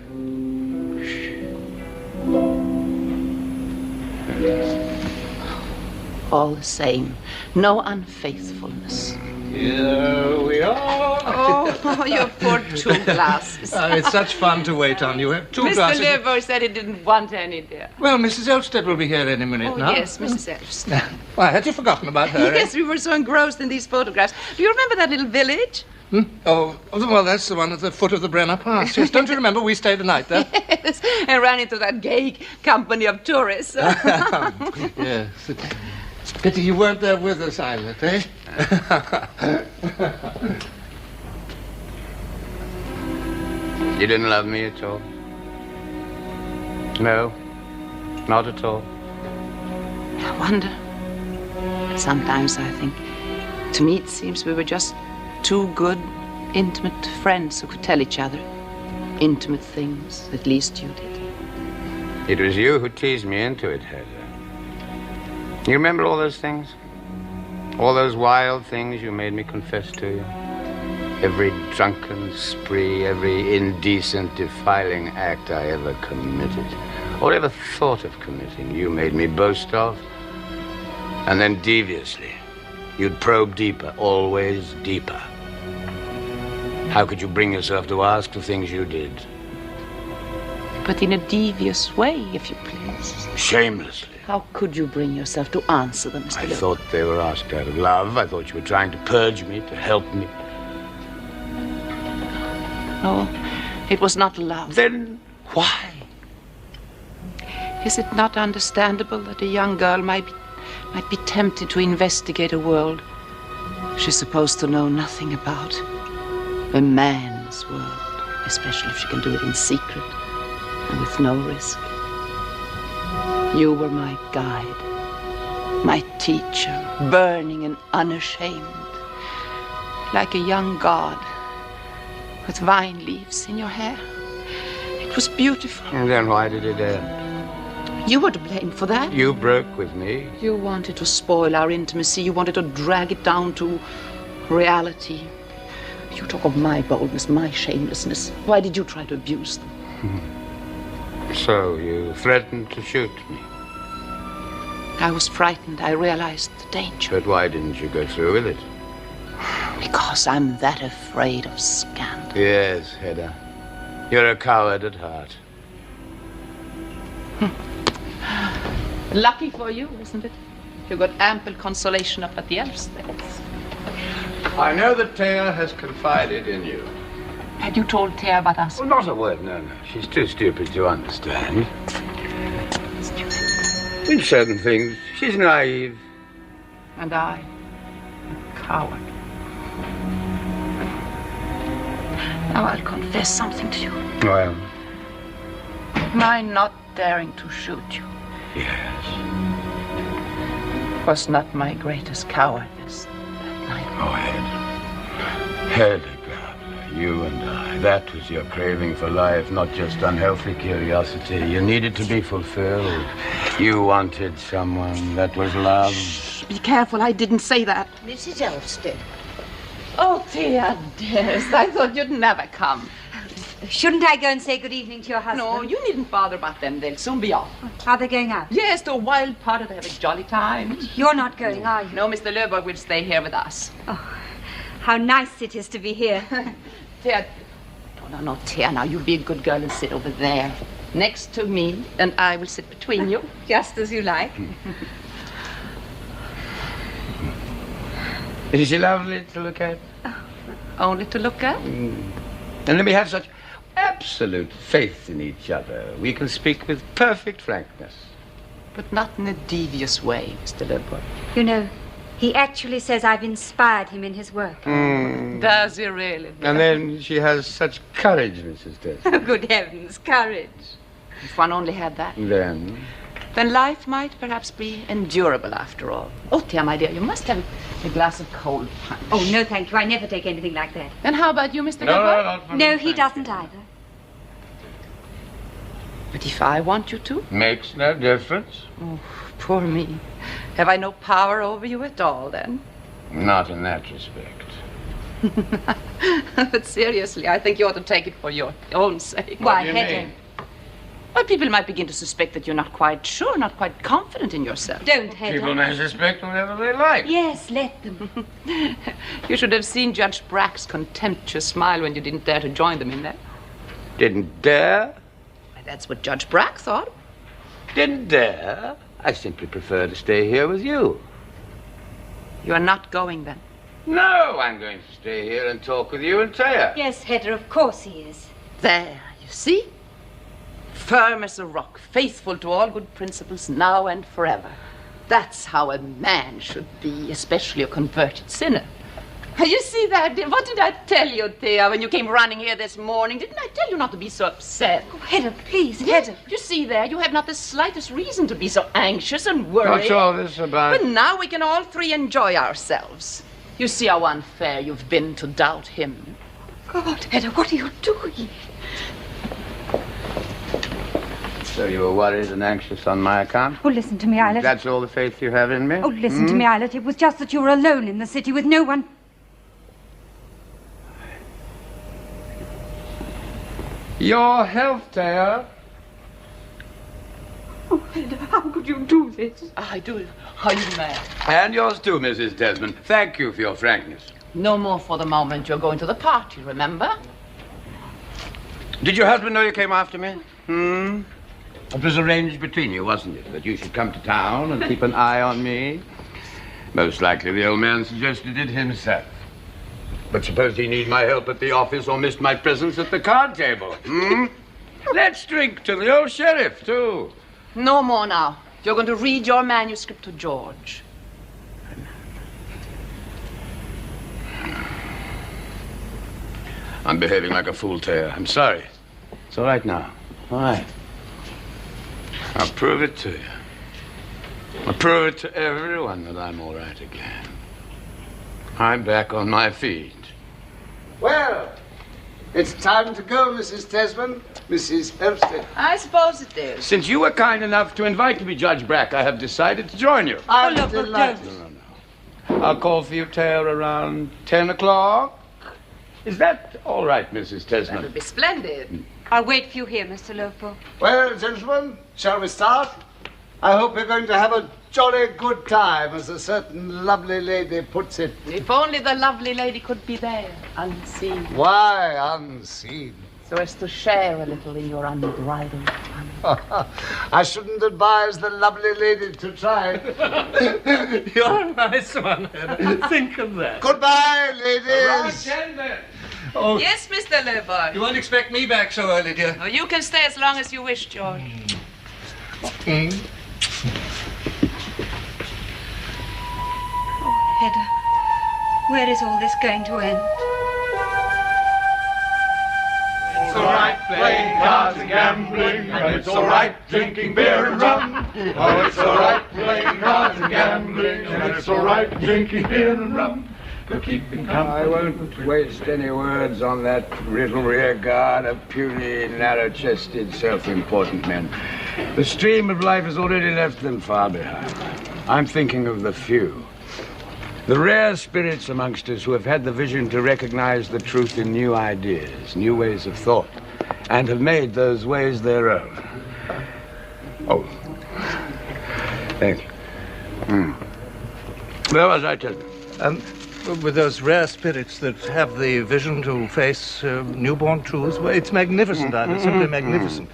All the same, no unfaithfulness. Here we are. Oh, your poor two glasses. It's such fun to wait on you. Have two Mr. glasses. Mr. Lowboy said he didn't want any, dear. Well, Mrs. Elstead will be here any minute now. Oh, yes, Mrs. Elstead. Why, had you forgotten about her? Yes, we were so engrossed in these photographs. Do you remember that little village? Oh, well, that's the one at the foot of the Brenner Pass. Yes, don't you remember we stayed the night there? Yes, and ran into that gay company of tourists. Yes. Pity you weren't there with us, Islet, eh? You didn't love me at all? No, not at all. I wonder. Sometimes I think, to me it seems we were just two good, intimate friends who could tell each other intimate things. At least you did. It was you who teased me into it, Hedda. You remember all those things? All those wild things you made me confess to you? Every drunken spree, every indecent, defiling act I ever committed, or ever thought of committing, you made me boast of. And then deviously, you'd probe deeper, always deeper. How could you bring yourself to ask for things you did? But in a devious way, if you please. Shamelessly. How could you bring yourself to answer them, Mr. I Lowboy? thought they were asked out of love. I thought you were trying to purge me, to help me. No, it was not love. Then why? Is it not understandable that a young girl might be tempted to investigate a world she's supposed to know nothing about? A man's world, especially if she can do it in secret and with no risk. You were my guide, my teacher, burning and unashamed, like a young god with vine leaves in your hair. It was beautiful. And then why did it end? You were to blame for that. You broke with me. You wanted to spoil our intimacy. You wanted to drag it down to reality. You talk of my boldness, my shamelessness. Why did you try to abuse them? So you threatened to shoot me. I was frightened. I realized the danger. But why didn't you go through with it? Because I'm that afraid of scandal. Yes, Hedda. You're a coward at heart. Lucky for you, isn't it? You got ample consolation up at the Elfsteads. I know that Thea has confided in you. Had you told Thea about us? Well, not a word, no. She's too stupid to understand. In certain things, she's naive. And I, a coward. Now I'll confess something to you. Well, My not daring to shoot you yes. was not my greatest cowardice that night. Oh, Hedda Gabler, you and I, that was your craving for life, not just unhealthy curiosity. You needed to be fulfilled. You wanted someone that was love. Shh, be careful, I didn't say that. Mrs. Elstead. Oh, Thea, dearest, I thought you'd never come. Shouldn't I go and say good evening to your husband? No, you needn't bother about them. They'll soon be off. Are they going out? Yes, to a wild party to have a jolly time. You're not going, are you? No, Mr. Lowboy will stay here with us. Oh, how nice it is to be here. Thea, no, Thea, now you be a good girl and sit over there next to me, and I will sit between you. Just as you like. Is she lovely to look at? Only to look at? And then we have such absolute faith in each other. We can speak with perfect frankness. But not in a devious way, Mr. Lowboy. You know, He actually says I've inspired him in his work. Does he really? And then she has such courage, Mrs. Tesman. Good heavens, courage. If one only had that. Then life might perhaps be endurable after all. Oh, dear, my dear, you must have a glass of cold punch. Oh, no, thank you. I never take anything like that. And how about you, Mr. Gabler? No, he doesn't either. But if I want you to? Makes no difference. Oh, poor me. Have I no power over you at all, then? Not in that respect. But seriously, I think you ought to take it for your own sake. Why, Hedda? Well, people might begin to suspect that you're not quite sure, not quite confident in yourself. Don't, Hedda. People may suspect whatever they like. Yes, let them. You should have seen Judge Brack's contemptuous smile when you didn't dare to join them in there. Didn't dare? That's what Judge Brack thought. Didn't dare? I simply prefer to stay here with you. You are not going, then? No, I'm going to stay here and talk with you and Taya. Yes, Hedda, of course he is. There, you see? Firm as a rock, faithful to all good principles now and forever. That's how a man should be, especially a converted sinner. You see that? What did I tell you, Thea, when you came running here this morning? Didn't I tell you not to be so upset? Oh, Hedda, please, Yes, Hedda. you see there, you have not the slightest reason to be so anxious and worried. What's all this about? But now we can all three enjoy ourselves. You see how unfair you've been to doubt him. God, Hedda, what are you doing? So you were worried and anxious on my account? Oh, listen to me, Islet. That's all the faith you have in me? Oh, listen to me, Islet. It was just that you were alone in the city with no one. Your health, Taya. Oh, Hedda, how could you do this? I do it. How you mad? And yours too, Mrs. Tesman. Thank you for your frankness. No more for the moment. You're going to the party, remember? Did your husband know you came after me? It was arranged between you, wasn't it? That you should come to town and keep an eye on me? Most likely the old man suggested it himself. But suppose he need my help at the office or missed my presence at the card table? Let's drink to the old sheriff, too. No more now. You're going to read your manuscript to George. I'm behaving like a fool, Taya. I'm sorry. It's all right now. All right. I'll prove it to you. I'll prove it to everyone that I'm all right again. I'm back on my feet. Well, it's time to go, Mrs. Tesman. Mrs. Elstead. I suppose it is. Since you were kind enough to invite me, Judge Brack, I have decided to join you. I'm delighted. No. I'll call for you, Taya, around 10 o'clock. Is that all right, Mrs. Tesman? That'll be splendid. I'll wait for you here, Mr. Lowford. Well, gentlemen, shall we start? I hope you're going to have a jolly good time, as a certain lovely lady puts it. If only the lovely lady could be there, unseen, Why unseen? so as to share a little in your unbridled fun. I shouldn't advise the lovely lady to try. You're a nice one, Hedda. Think of that. Goodbye, ladies. 10 then. Oh, Yes, Mr. Lowford. you won't expect me back so early, dear. Oh, you can stay as long as you wish, George. Hedda, where is all this going to end? It's all right playing cards and gambling, and it's all right drinking beer and rum. Oh, it's all right playing cards and gambling, and it's all right drinking beer and rum. But keeping company. I won't waste any words on that little rear guard of puny, narrow-chested, self-important men. The stream of life has already left them far behind. I'm thinking of the few. The rare spirits amongst us who have had the vision to recognize the truth in new ideas, new ways of thought, and have made those ways their own. Oh. Thank you. Where was I, Tesman? With those rare spirits that have the vision to face newborn truths, well, it's magnificent, Ida, simply magnificent.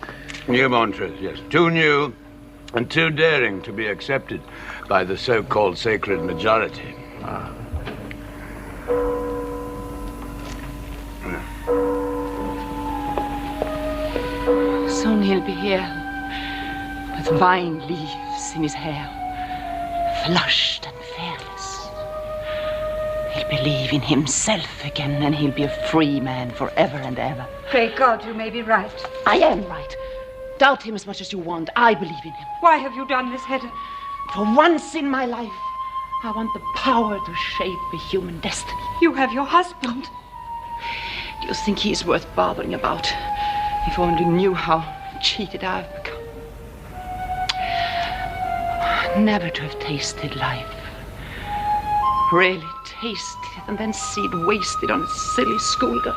Newborn truth, yes. Too new and too daring to be accepted by the so-called sacred majority. Soon he'll be here with vine leaves in his hair, flushed and fearless. He'll believe in himself again, and he'll be a free man forever and ever. Pray God you may be right. I am right. Doubt him as much as you want. I believe in him. Why have you done this, Hedda? For once in my life, I want the power to shape a human destiny. You have your husband. Do you think he's worth bothering about? If only knew how cheated I've become. Never to have tasted life. Really taste it and then see it wasted on a silly schoolgirl.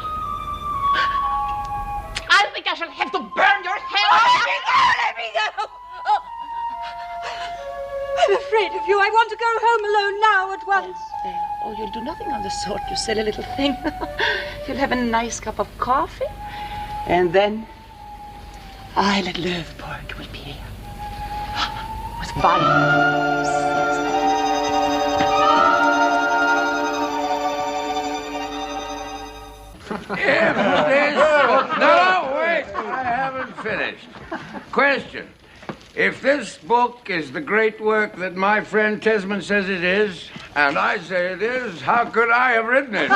I think I shall have to burn your hair. Let me go! I'm afraid of you. I want to go home alone now at once. Oh, you'll do nothing of the sort, you silly little thing. You'll have a nice cup of coffee, and then I'll at Löfborg will be here. With wine. No, wait, I haven't finished. Question. If this book is the great work that my friend Tesman says it is, and I say it is, how could I have written it?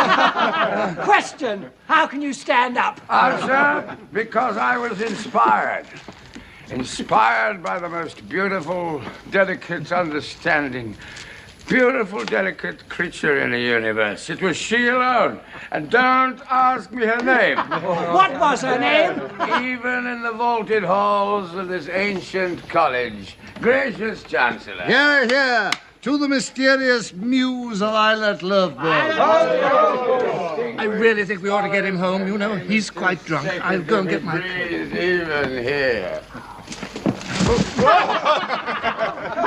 Question. How can you stand up? Sir, because I was inspired. Inspired by the most beautiful, delicate understanding. Beautiful, delicate creature in the universe. It was she alone. And don't ask me her name. What was her name? Even in the vaulted halls of this ancient college. Gracious Chancellor. Hear, hear. To the mysterious muse of Eilert Löfborg. I really think we ought to get him home. You know, he's quite drunk. I'll go and get my... He's even here.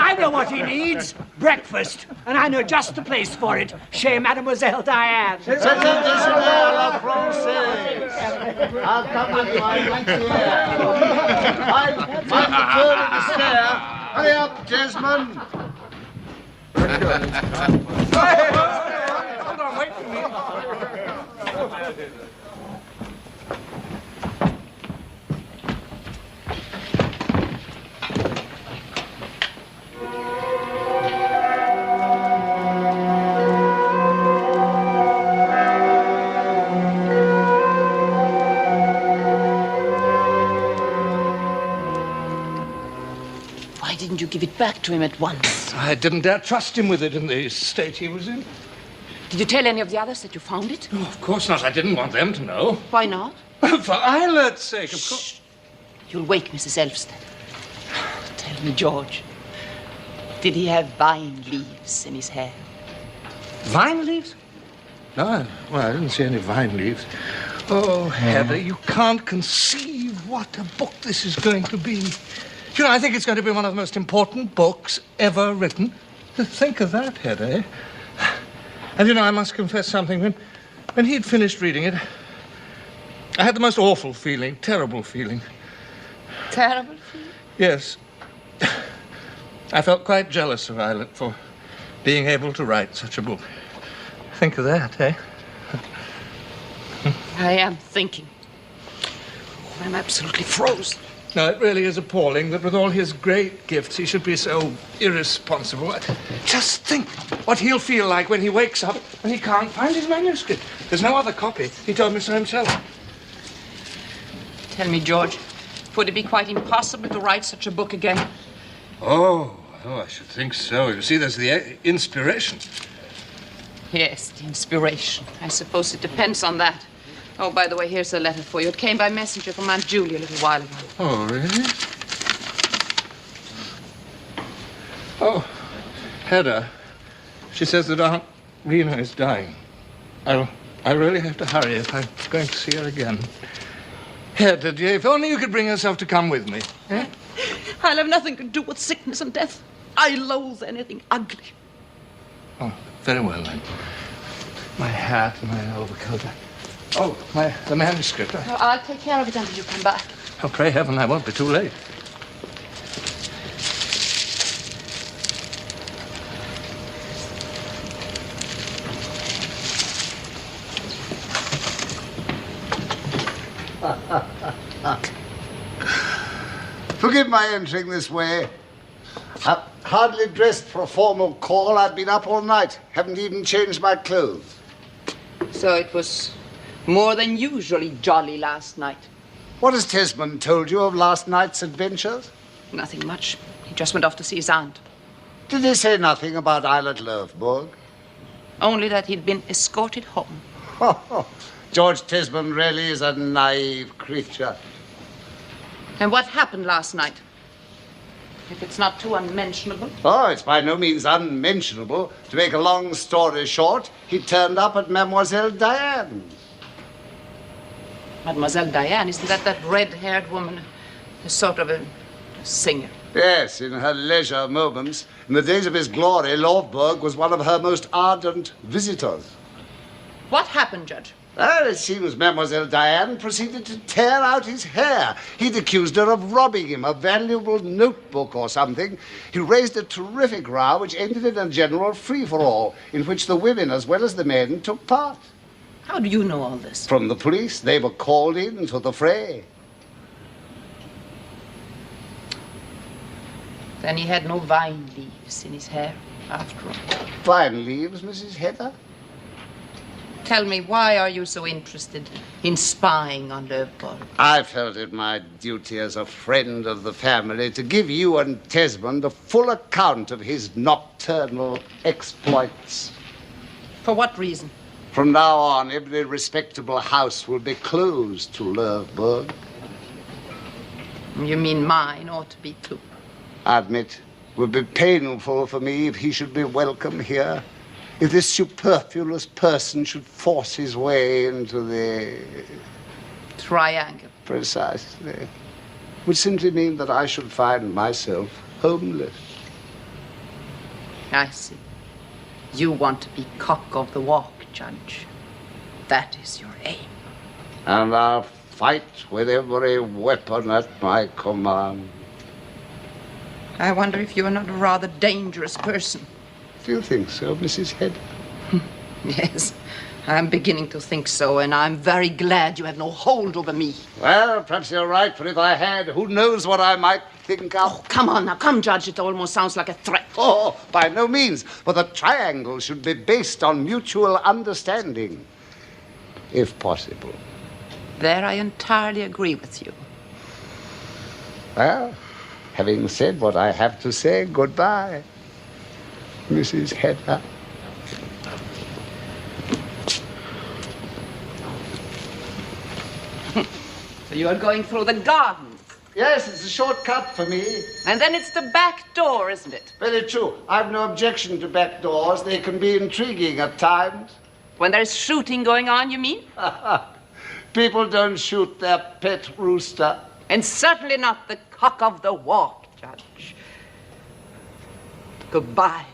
I know what he needs. Breakfast. And I know just the place for it. Chez Mademoiselle Diane. C'est un déjeuner à la française. I'll come with you. I'm right here. Mind the turn of the stair. Hurry up, Tesman. Hold on, wait for me. Why didn't you give it back to him at once? I didn't dare trust him with it in the state he was in. Did you tell any of the others that you found it? Oh, of course not. I didn't want them to know. Why not? For Eilert's sake, of course. You'll wake Mrs. Elvsted. Tell me, George, did he have vine leaves in his hair? Vine leaves? No, well, I didn't see any vine leaves. Oh, Hedda, you can't conceive what a book this is going to be. You know, I think it's going to be one of the most important books ever written. Think of that, Hedda, eh? And, you know, I must confess something. When he'd finished reading it, I had the most awful feeling, terrible feeling. Terrible feeling? Yes. I felt quite jealous of Eilert for being able to write such a book. Think of that, eh? I am thinking. I'm absolutely frozen. No, it really is appalling that with all his great gifts, he should be so irresponsible. Just think what he'll feel like when he wakes up and he can't find his manuscript. There's no other copy. He told me so himself. Tell me, George, would it be quite impossible to write such a book again? Oh, I should think so. You see, there's the inspiration. Yes, the inspiration. I suppose it depends on that. Oh, by the way, here's a letter for you. It came by messenger from Aunt Julie a little while ago. Oh, really? Oh, Hedda. She says that Aunt Rena is dying. I really have to hurry if I'm going to see her again. Hedda, dear, if only you could bring yourself to come with me. Eh? I'll have nothing to do with sickness and death. I loathe anything ugly. Oh, very well, then. My hat and my overcoat. Oh, the manuscript. I'll take care of it until you come back. Oh, pray heaven I won't be too late. Forgive my entering this way. hardly dressed for a formal call. I've been up all night. Haven't even changed my clothes. So it was more than usually jolly last night. What has Tesman told you of last night's adventures? Nothing much. He just went off to see his aunt. Did he say nothing about Islet Löfborg? Only that he'd been escorted home. George Tesman really is a naive creature. And what happened last night? If it's not too unmentionable. Oh, it's by no means unmentionable. To make a long story short, he turned up at Mademoiselle Diane's. Mademoiselle Diane, isn't that red-haired woman? A sort of a singer. Yes, in her leisure moments. In the days of his glory, Löfborg was one of her most ardent visitors. What happened, Judge? Well, it seems Mademoiselle Diane proceeded to tear out his hair. He'd accused her of robbing him, a valuable notebook or something. He raised a terrific row which ended in a general free-for-all, in which the women as well as the men took part. How do you know all this? From the police. They were called in to the fray. Then he had no vine leaves in his hair, after all. Vine leaves, Mrs. Hedda? Tell me, why are you so interested in spying on Löfborg? I felt it my duty as a friend of the family to give you and Tesman the full account of his nocturnal exploits. For what reason? From now on, every respectable house will be closed to Löfborg. You mean mine ought to be too? I admit, it would be painful for me if he should be welcome here. If this superfluous person should force his way into the... Triangle. Precisely. It would simply mean that I should find myself homeless. I see. You want to be cock of the walk, Judge. That is your aim. And I'll fight with every weapon at my command. I wonder if you're not a rather dangerous person. Do you think so, Mrs. Hedda? Yes, I'm beginning to think so, and I'm very glad you have no hold over me. Well, perhaps you're right, for if I had, who knows what I might think of. Oh, come on now, come, Judge. It almost sounds like a threat. Oh, by no means. For the triangle should be based on mutual understanding, if possible. There I entirely agree with you. Well, having said what I have to say, goodbye, Mrs. Hedda. So you are going through the garden? Yes, it's a shortcut for me. And then it's the back door, isn't it? Very true. I've no objection to back doors. They can be intriguing at times. When there's shooting going on, you mean? People don't shoot their pet rooster. And certainly not the cock of the walk, Judge. Goodbye.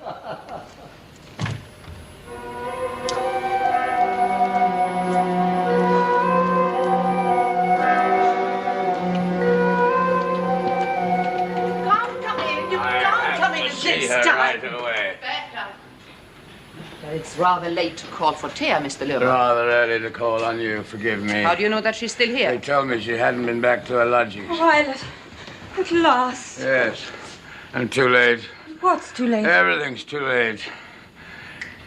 Right away. It's rather late to call for Thea, Mr. Löfborg. Rather early to call on you, forgive me. How do you know that she's still They here? told me she hadn't been back to her lodgings. Violet, at last. Yes, and too late. What's too late? Everything's too late.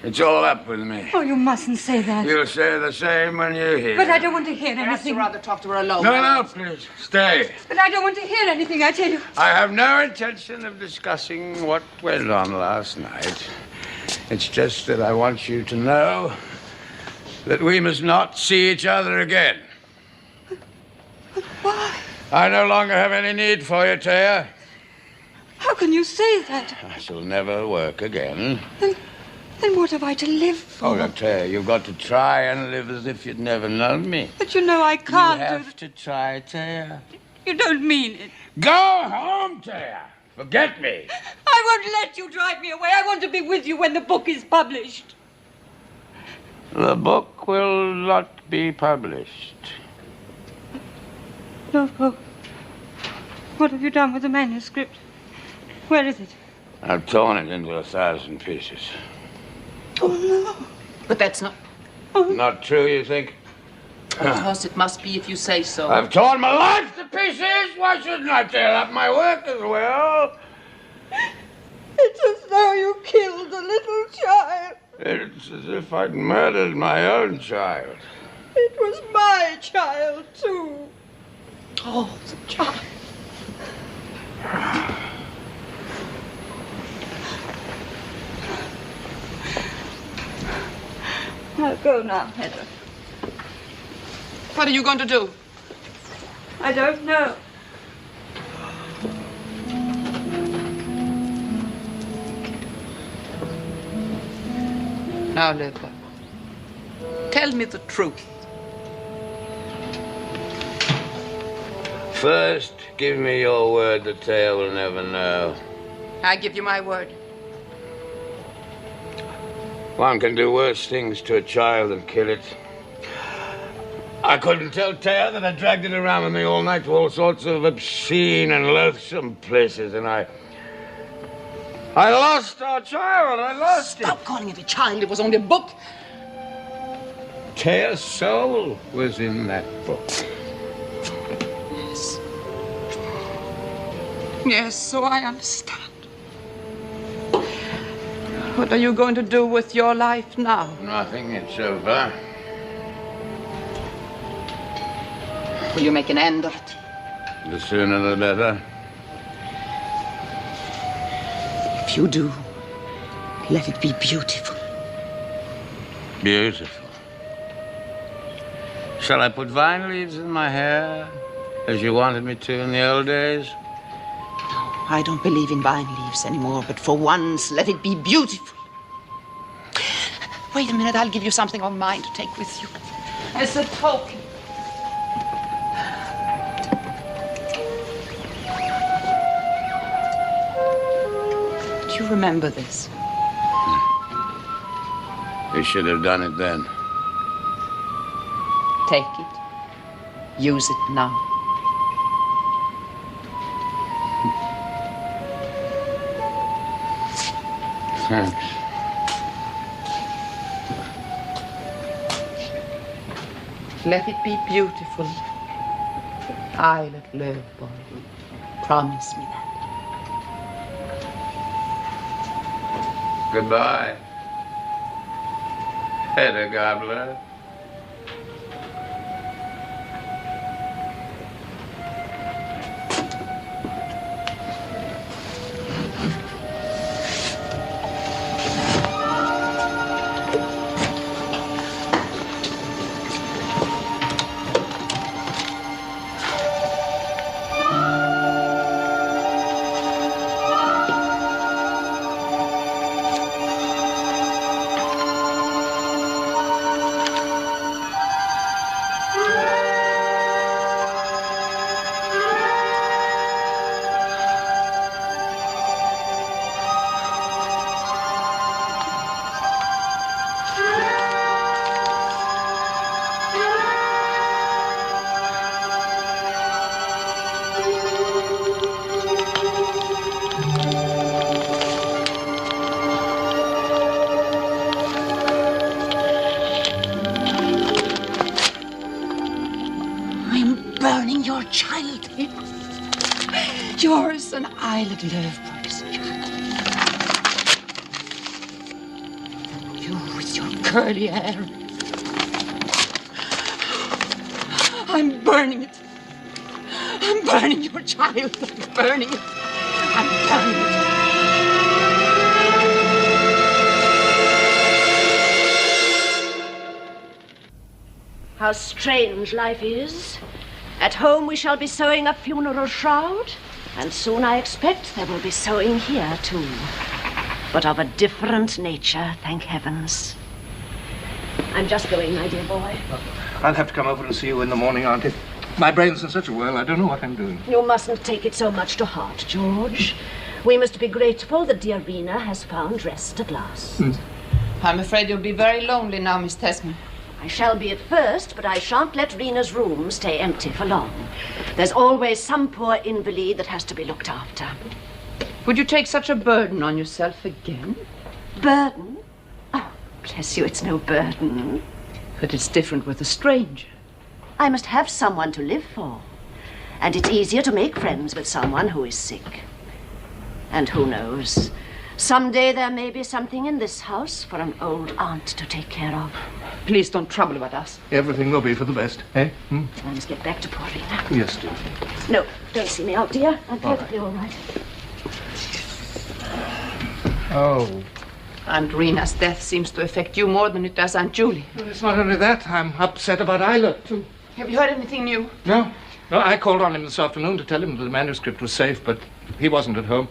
It's all up with me. Oh, you mustn't say that. You'll say the same when you're here. But I don't want to hear Perhaps anything. you'd rather talk to her alone. No, please, stay. But I don't want to hear anything, I tell you. I have no intention of discussing what went on last night. It's just that I want you to know that we must not see each other again. But why? I no longer have any need for you, Thea. How can you say that? I shall never work again. Then what have I to live for? Oh, look, Thea, you've got to try and live as if you'd never known me. But you know I can't You do have to try, Thea. You don't mean it. Go home, Thea. Forget me. I won't let you drive me away. I want to be with you when the book is published. The book will not be published. No, oh. What have you done with the manuscript? Where is it? I've torn it into 1,000 pieces. Oh, no. But that's not... Not true, you think? Of course, it must be if you say so. I've torn my life to pieces. Why shouldn't I tear up my work as well? It's as though you killed a little child. It's as if I'd murdered my own child. It was my child, too. Oh, the child. I'll go now, Hedda. What are you going to do? I don't know. Now, Hedda, tell me the truth. First, give me your word that Taya will never know. I give you my word. One can do worse things to a child than kill it. I couldn't tell Taya that I dragged it around with me all night to all sorts of obscene and loathsome places, and I lost our child. I lost it. Stop calling it a child. It was only a book. Taya's soul was in that book. Yes. Yes, so I understand. What are you going to do with your life now? Nothing. It's over. Will you make an end of it? The sooner the better. If you do, let it be beautiful. Beautiful. Shall I put vine leaves in my hair, as you wanted me to in the old days? I don't believe in vine leaves anymore, but for once, let it be beautiful. Wait a minute, I'll give you something of mine to take with you. As a token. Do you remember this? You should have done it then. Take it. Use it now. Thanks. Let it be beautiful. Eyelet Löfborg. Promise me that. Goodbye, Hedda Gabler. Burning your child here. Yours and Eyelet Löfborg's child. You with your curly hair. I'm burning it. I'm burning your child. I'm burning it. I'm burning it. How strange life is. At home we shall be sewing a funeral shroud, and soon I expect there will be sewing here too. But of a different nature, thank heavens. I'm just going, my dear boy. I'll have to come over and see you in the morning, Auntie. My brain's in such a whirl, I don't know what I'm doing. You mustn't take it so much to heart, George. We must be grateful that dear Rena has found rest at last. I'm afraid you'll be very lonely now, Miss Tesman. I shall be at first, but I shan't let Rena's room stay empty for long. There's always some poor invalid that has to be looked after. Would you take such a burden on yourself again? Burden? Oh, bless you, it's no burden. But it's different with a stranger. I must have someone to live for. And it's easier to make friends with someone who is sick. And who knows, Someday there may be something in this house for an old aunt to take care of. Please don't trouble about us. Everything will be for the best, eh? I must get back to poor Rena. Yes, dear. No, don't see me out, dear. I'm perfectly all right. Oh. Aunt Rena's death seems to affect you more than it does Aunt Julie. Well, it's not only that. I'm upset about Isla, too. Have you heard anything new? No. No, I called on him this afternoon to tell him that the manuscript was safe, but he wasn't at home.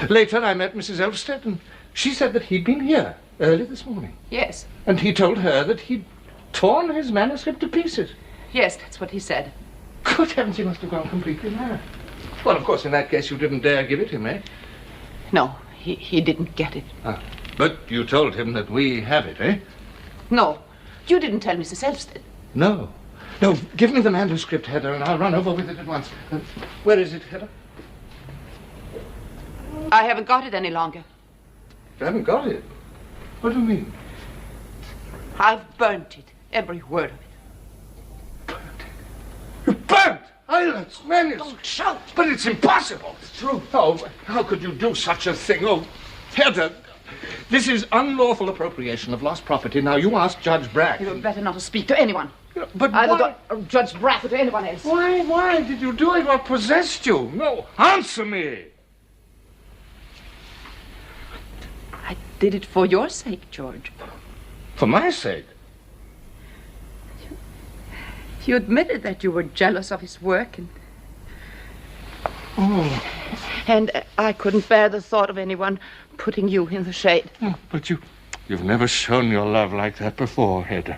Later, I met Mrs. Elfstead, and she said that he'd been here early this morning. Yes. And he told her that he'd torn his manuscript to pieces. Yes, that's what he said. Good heavens, he must have gone completely mad. Well, of course, in that case, you didn't dare give it him, eh? No, he didn't get it. Ah. But you told him that we have it, eh? No, you didn't tell Mrs. Elfstead. No. No, give me the manuscript, Hedda, and I'll run over with it at once. Where is it, Hedda? I haven't got it any longer. You haven't got it? What do you mean? I've burnt it, every word of it. Burnt it? You burnt Isla's manuscript? Don't shout! But it's impossible. It's true. Oh, how could you do such a thing? Oh, Hedda, this is unlawful appropriation of lost property. Now, you ask Judge Brack. You'd better not to speak to anyone. But either Judge Brack or to anyone else. Why did you do it? What possessed you? No, answer me. I did it for your sake, George. For my sake? You admitted that you were jealous of his work, and I couldn't bear the thought of anyone putting you in the shade. Oh, but you've never shown your love like that before, Hedda.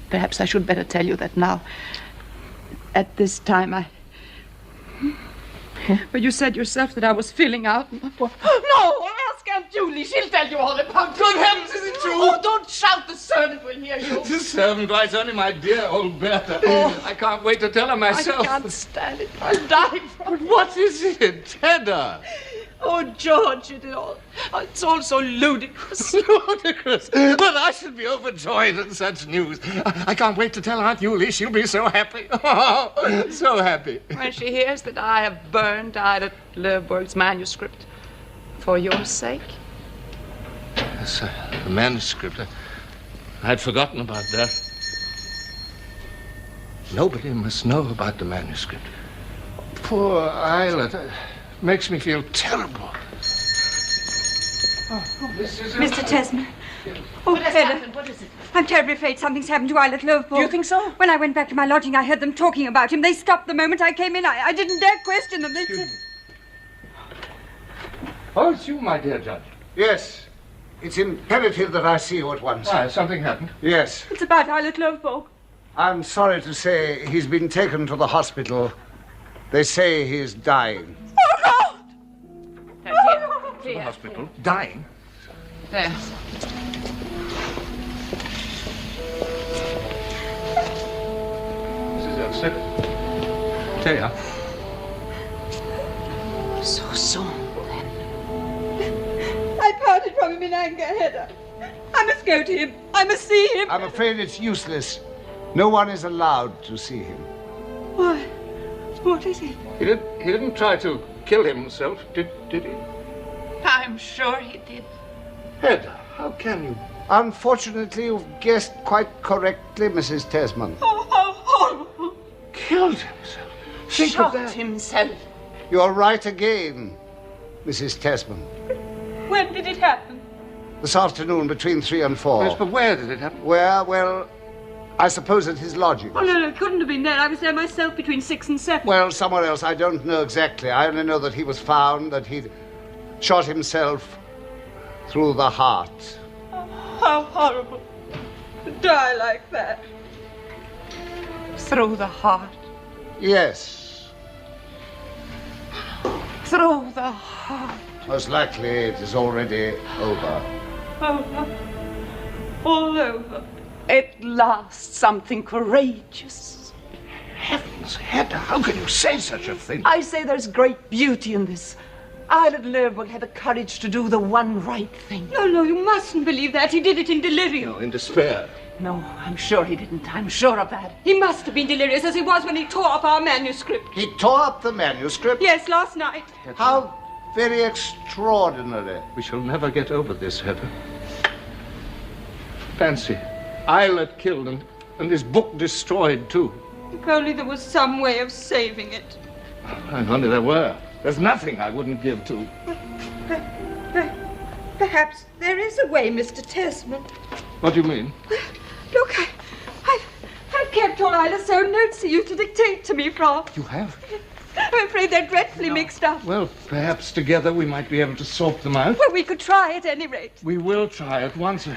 Perhaps I should better tell you that now. At this time, But you said yourself that I was filling out. No, ask Aunt Julie. She'll tell you all about it. Good heavens, is it true? Oh, don't shout. The servant will hear you. The servant? Why, it's only my dear old Bertha. Oh. I can't wait to tell her myself. I can't stand it. I'll die from it. But what is it, Hedda? Oh, George, it's all so ludicrous. Ludicrous? But I should be overjoyed at such news. I can't wait to tell Aunt Julie. She'll be so happy. Oh, so happy. When she hears that I have burned Ida Lerberg's manuscript for your sake. Yes, the manuscript. I'd forgotten about that. Nobody must know about the manuscript. Poor Isla. Makes me feel terrible. Mr. Tesman. What has happened? What is it? I'm terribly afraid something's happened to Isla Lerberg. Do you think so? When I went back to my lodging, I heard them talking about him. They stopped the moment I came in. I didn't dare question them. They said... Oh, it's you, my dear Judge. Yes. It's imperative that I see you at once. Why, something happened? Yes. It's about Isla Lerberg. I'm sorry to say he's been taken to the hospital. They say he's dying. Oh, God! To the hospital? Dying? There. Mrs. Elfstead. There you are. So soon, then. I parted from him in anger, Hedda. I must go to him. I must see him. I'm afraid it's useless. No one is allowed to see him. Why? What is it? He didn't try to kill himself, did he? I'm sure he did. Hedda, how can you? Unfortunately, you've guessed quite correctly, Mrs. Tesman. Oh, how horrible. Killed himself? Think Shot of that. himself. You're right again, Mrs. Tesman. When did it happen? This afternoon between 3 and 4. Yes, but where did it happen? Where? Well, I suppose at his lodging. Oh, no, it couldn't have been there. I was there myself between 6 and 7. Well, somewhere else. I don't know exactly. I only know that he was found, that he'd shot himself through the heart. Oh, how horrible. To die like that. Through the heart. Yes. Through the heart. Most likely it is already over. Over. All over. At last, something courageous. Heavens, Hedda, how can you say such a thing? I say there's great beauty in this. Isla Lerberg had the courage to do the one right thing. No, you mustn't believe that. He did it in delirium. No, in despair. No, I'm sure he didn't. I'm sure of that. He must have been delirious, as he was when he tore up our manuscript. He tore up the manuscript? Yes, last night. How Very extraordinary. We shall never get over this, Hedda. Fancy, Eilert killed and his book destroyed, too. If only there was some way of saving it. If only there were. There's nothing I wouldn't give to. Perhaps there is a way, Mr. Tesman. What do you mean? Look, I've kept all Isla's own notes for you to dictate to me from. You have? I'm afraid they're dreadfully mixed up. Well, perhaps together we might be able to sort them out. Well, we could try at any rate. We will try at once.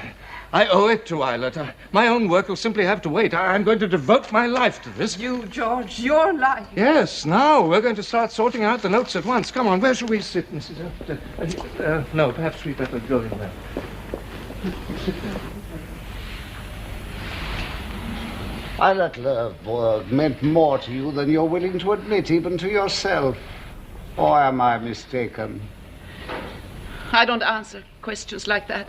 I owe it to Eilert. My own work will simply have to wait. I'm going to devote my life to this. You, George, your life. Yes, now we're going to start sorting out the notes at once. Come on, where shall we sit, Mrs. Elster? No, perhaps we'd better go in there. Sit down. Eilert Lovborg meant more to you than you're willing to admit, even to yourself. Or am I mistaken? I don't answer questions like that.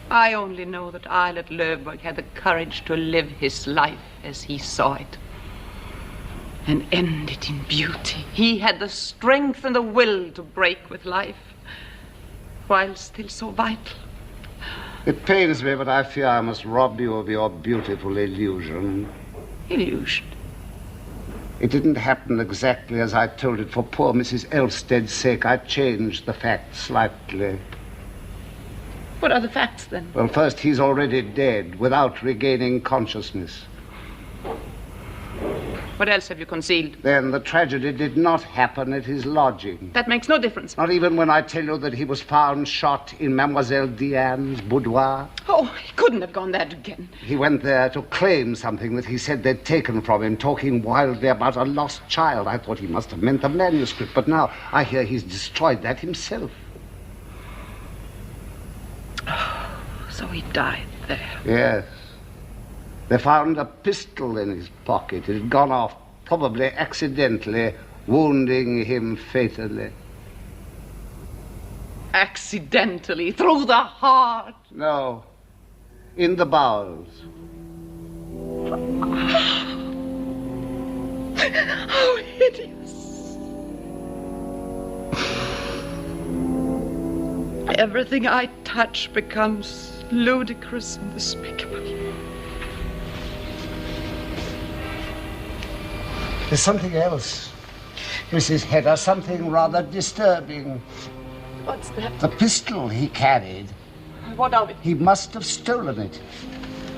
I only know that Eilert Lovborg had the courage to live his life as he saw it and end it in beauty. He had the strength and the will to break with life while still so vital. It pains me, but I fear I must rob you of your beautiful illusion. Illusion? It didn't happen exactly as I told it. For poor Mrs. Elsted's sake, I changed the facts slightly. What are the facts, then? Well, first, he's already dead, without regaining consciousness. What else have you concealed? Then the tragedy did not happen at his lodging. That makes no difference. Not even when I tell you that he was found shot in Mademoiselle Diane's boudoir. Oh, he couldn't have gone there again. He went there to claim something that he said they'd taken from him, talking wildly about a lost child. I thought he must have meant the manuscript, but now I hear he's destroyed that himself. So he died there. Yes. They found a pistol in his pocket. It had gone off, probably accidentally, wounding him fatally. Accidentally, through the heart? No, in the bowels. How hideous. Everything I touch becomes ludicrous and despicable. There's something else, Mrs. Hedda, something rather disturbing. What's that? The pistol he carried. What of it? He must have stolen it.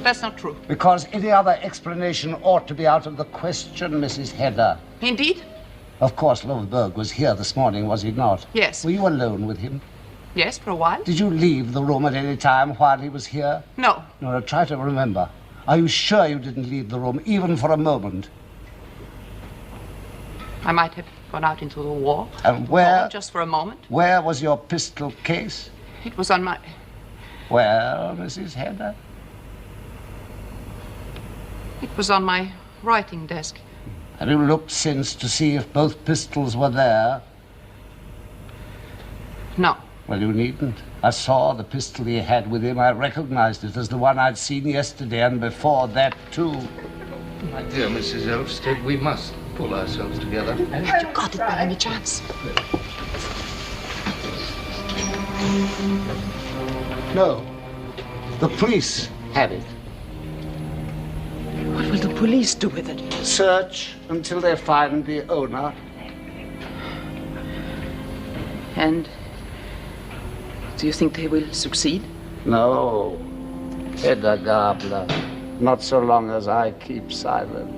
That's not true. Because any other explanation ought to be out of the question, Mrs. Hedda. Indeed? Of course, Lovborg was here this morning, was he not? Yes. Were you alone with him? Yes, for a while. Did you leave the room at any time while he was here? No. No, try to remember. Are you sure you didn't leave the room, even for a moment? I might have gone out into the walk. And where? Oh, just for a moment. Where was your pistol case? It was on my... Well, Mrs. Hedda? It was on my writing desk. Have you looked since to see if both pistols were there? No. Well, you needn't. I saw the pistol he had with him. I recognized it as the one I'd seen yesterday, and before that, too. My dear Mrs. Elfstead, we must pull ourselves together. Have you got it by any chance? No. The police have it. What will the police do with it? Search until they find the owner. And do you think they will succeed? No. Hedda Gabler. Not so long as I keep silent.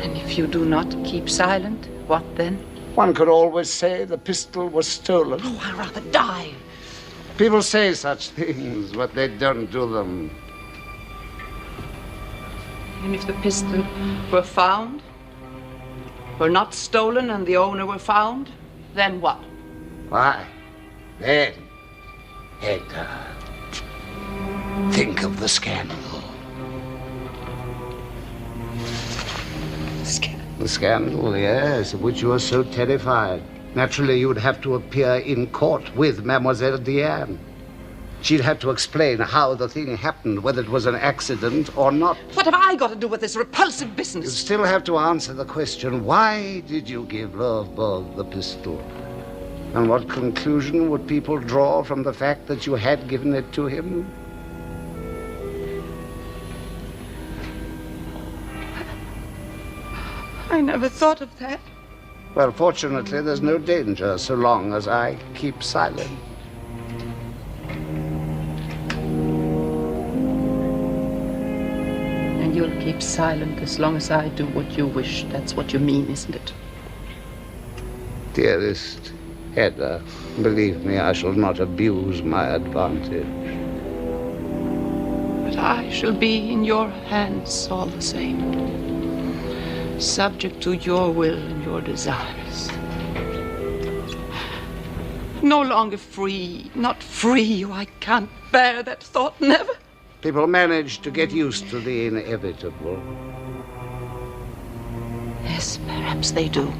And if you do not keep silent, what then? One could always say the pistol was stolen. Oh, I'd rather die. People say such things, but they don't do them. And if the pistol were found, were not stolen, and the owner were found, then what? Why, then, Hedda, think of the scandal. The scandal, yes, of which you are so terrified. Naturally, you would have to appear in court with Mademoiselle Diane. She'd have to explain how the thing happened, whether it was an accident or not. What have I got to do with this repulsive You'd business? still have to answer the question, why did you give Lovborg the pistol? And what conclusion would people draw from the fact that you had given it to him? I never thought of that. Well, fortunately, there's no danger so long as I keep silent. And you'll keep silent as long as I do what you wish. That's what you mean, isn't it? Dearest Hedda, believe me, I shall not abuse my advantage. But I shall be in your hands all the same. Subject to your will and your desires. No longer free, not free. Oh, I can't bear that thought, never. People manage to get used to the inevitable. Yes, perhaps they do.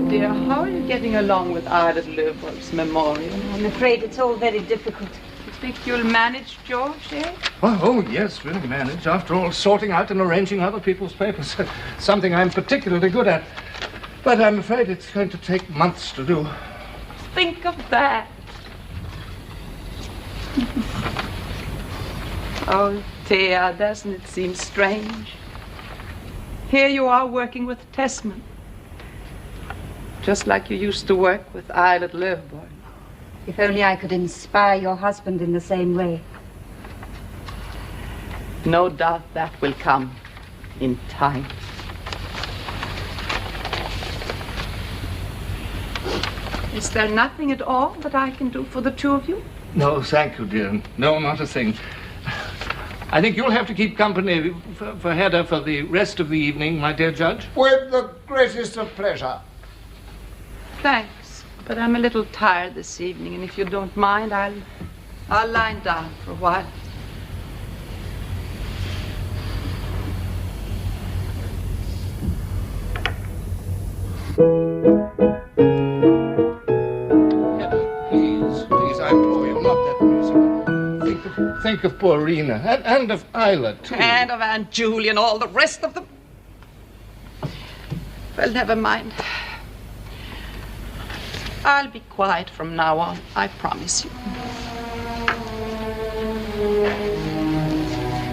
Dear, how are you getting along with Ida Löfberg's memorial? I'm afraid it's all very difficult. You think you'll manage, George, eh? Oh, yes, we'll manage. After all, sorting out and arranging other people's papers. Something I'm particularly good at. But I'm afraid it's going to take months to do. Think of that. Oh, Thea, doesn't it seem strange? Here you are working with Tesman. Just like you used to work with Eilert Löfborg. If only I could inspire your husband in the same way. No doubt that will come in time. Is there nothing at all that I can do for the two of you? No, thank you, dear. No, not a thing. I think you'll have to keep company for Hedda for the rest of the evening, my dear Judge. With the greatest of pleasure. Thanks, but I'm a little tired this evening, and if you don't mind, I'll lie down for a while. Please, I implore you, not that music. Think of poor Rena, and of Isla, too. And of Aunt Julie and all the rest of them. Well, never mind. I'll be quiet from now on, I promise you.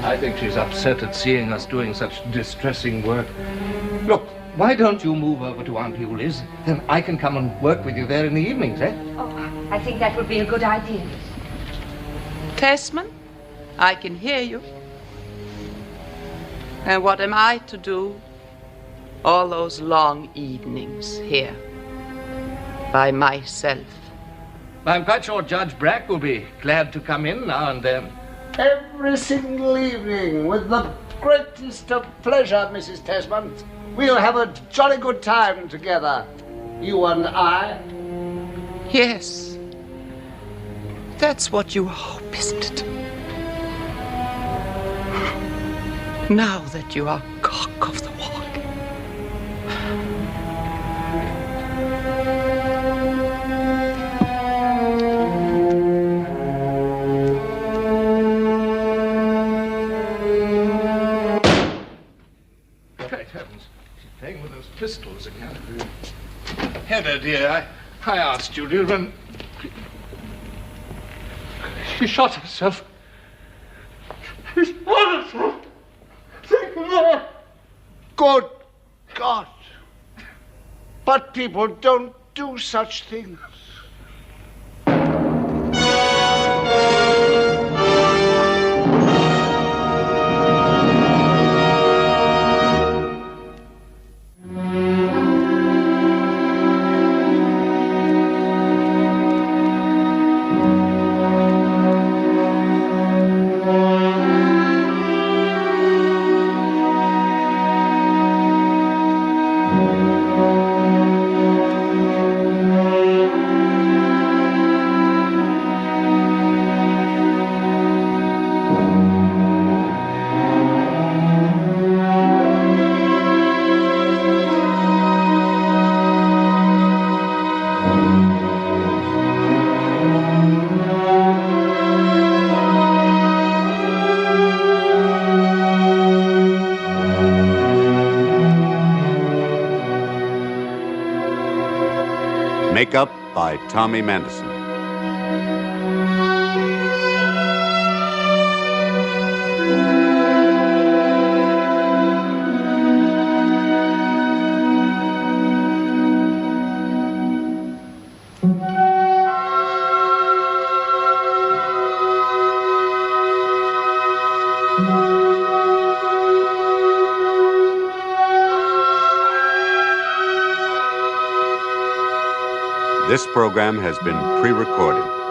I think she's upset at seeing us doing such distressing work. Look, why don't you move over to Aunt Yuli's? Then I can come and work with you there in the evenings, eh? Oh, I think that would be a good idea. Tesman, I can hear you. And what am I to do all those long evenings here by myself? I'm quite sure Judge Brack will be glad to come in now and then. Every single evening, with the greatest of pleasure, Mrs. Tesman. We'll have a jolly good time together, you and I. Yes. That's what you hope, isn't it? Now that you are cock of the walk. Great heavens, she's playing with those pistols again. Hedda, dear, I asked you, dear, when she shot herself. She shot herself. Think of that. Good God. But people don't do such things. Makeup by Tommy Manderson. This program has been pre-recorded.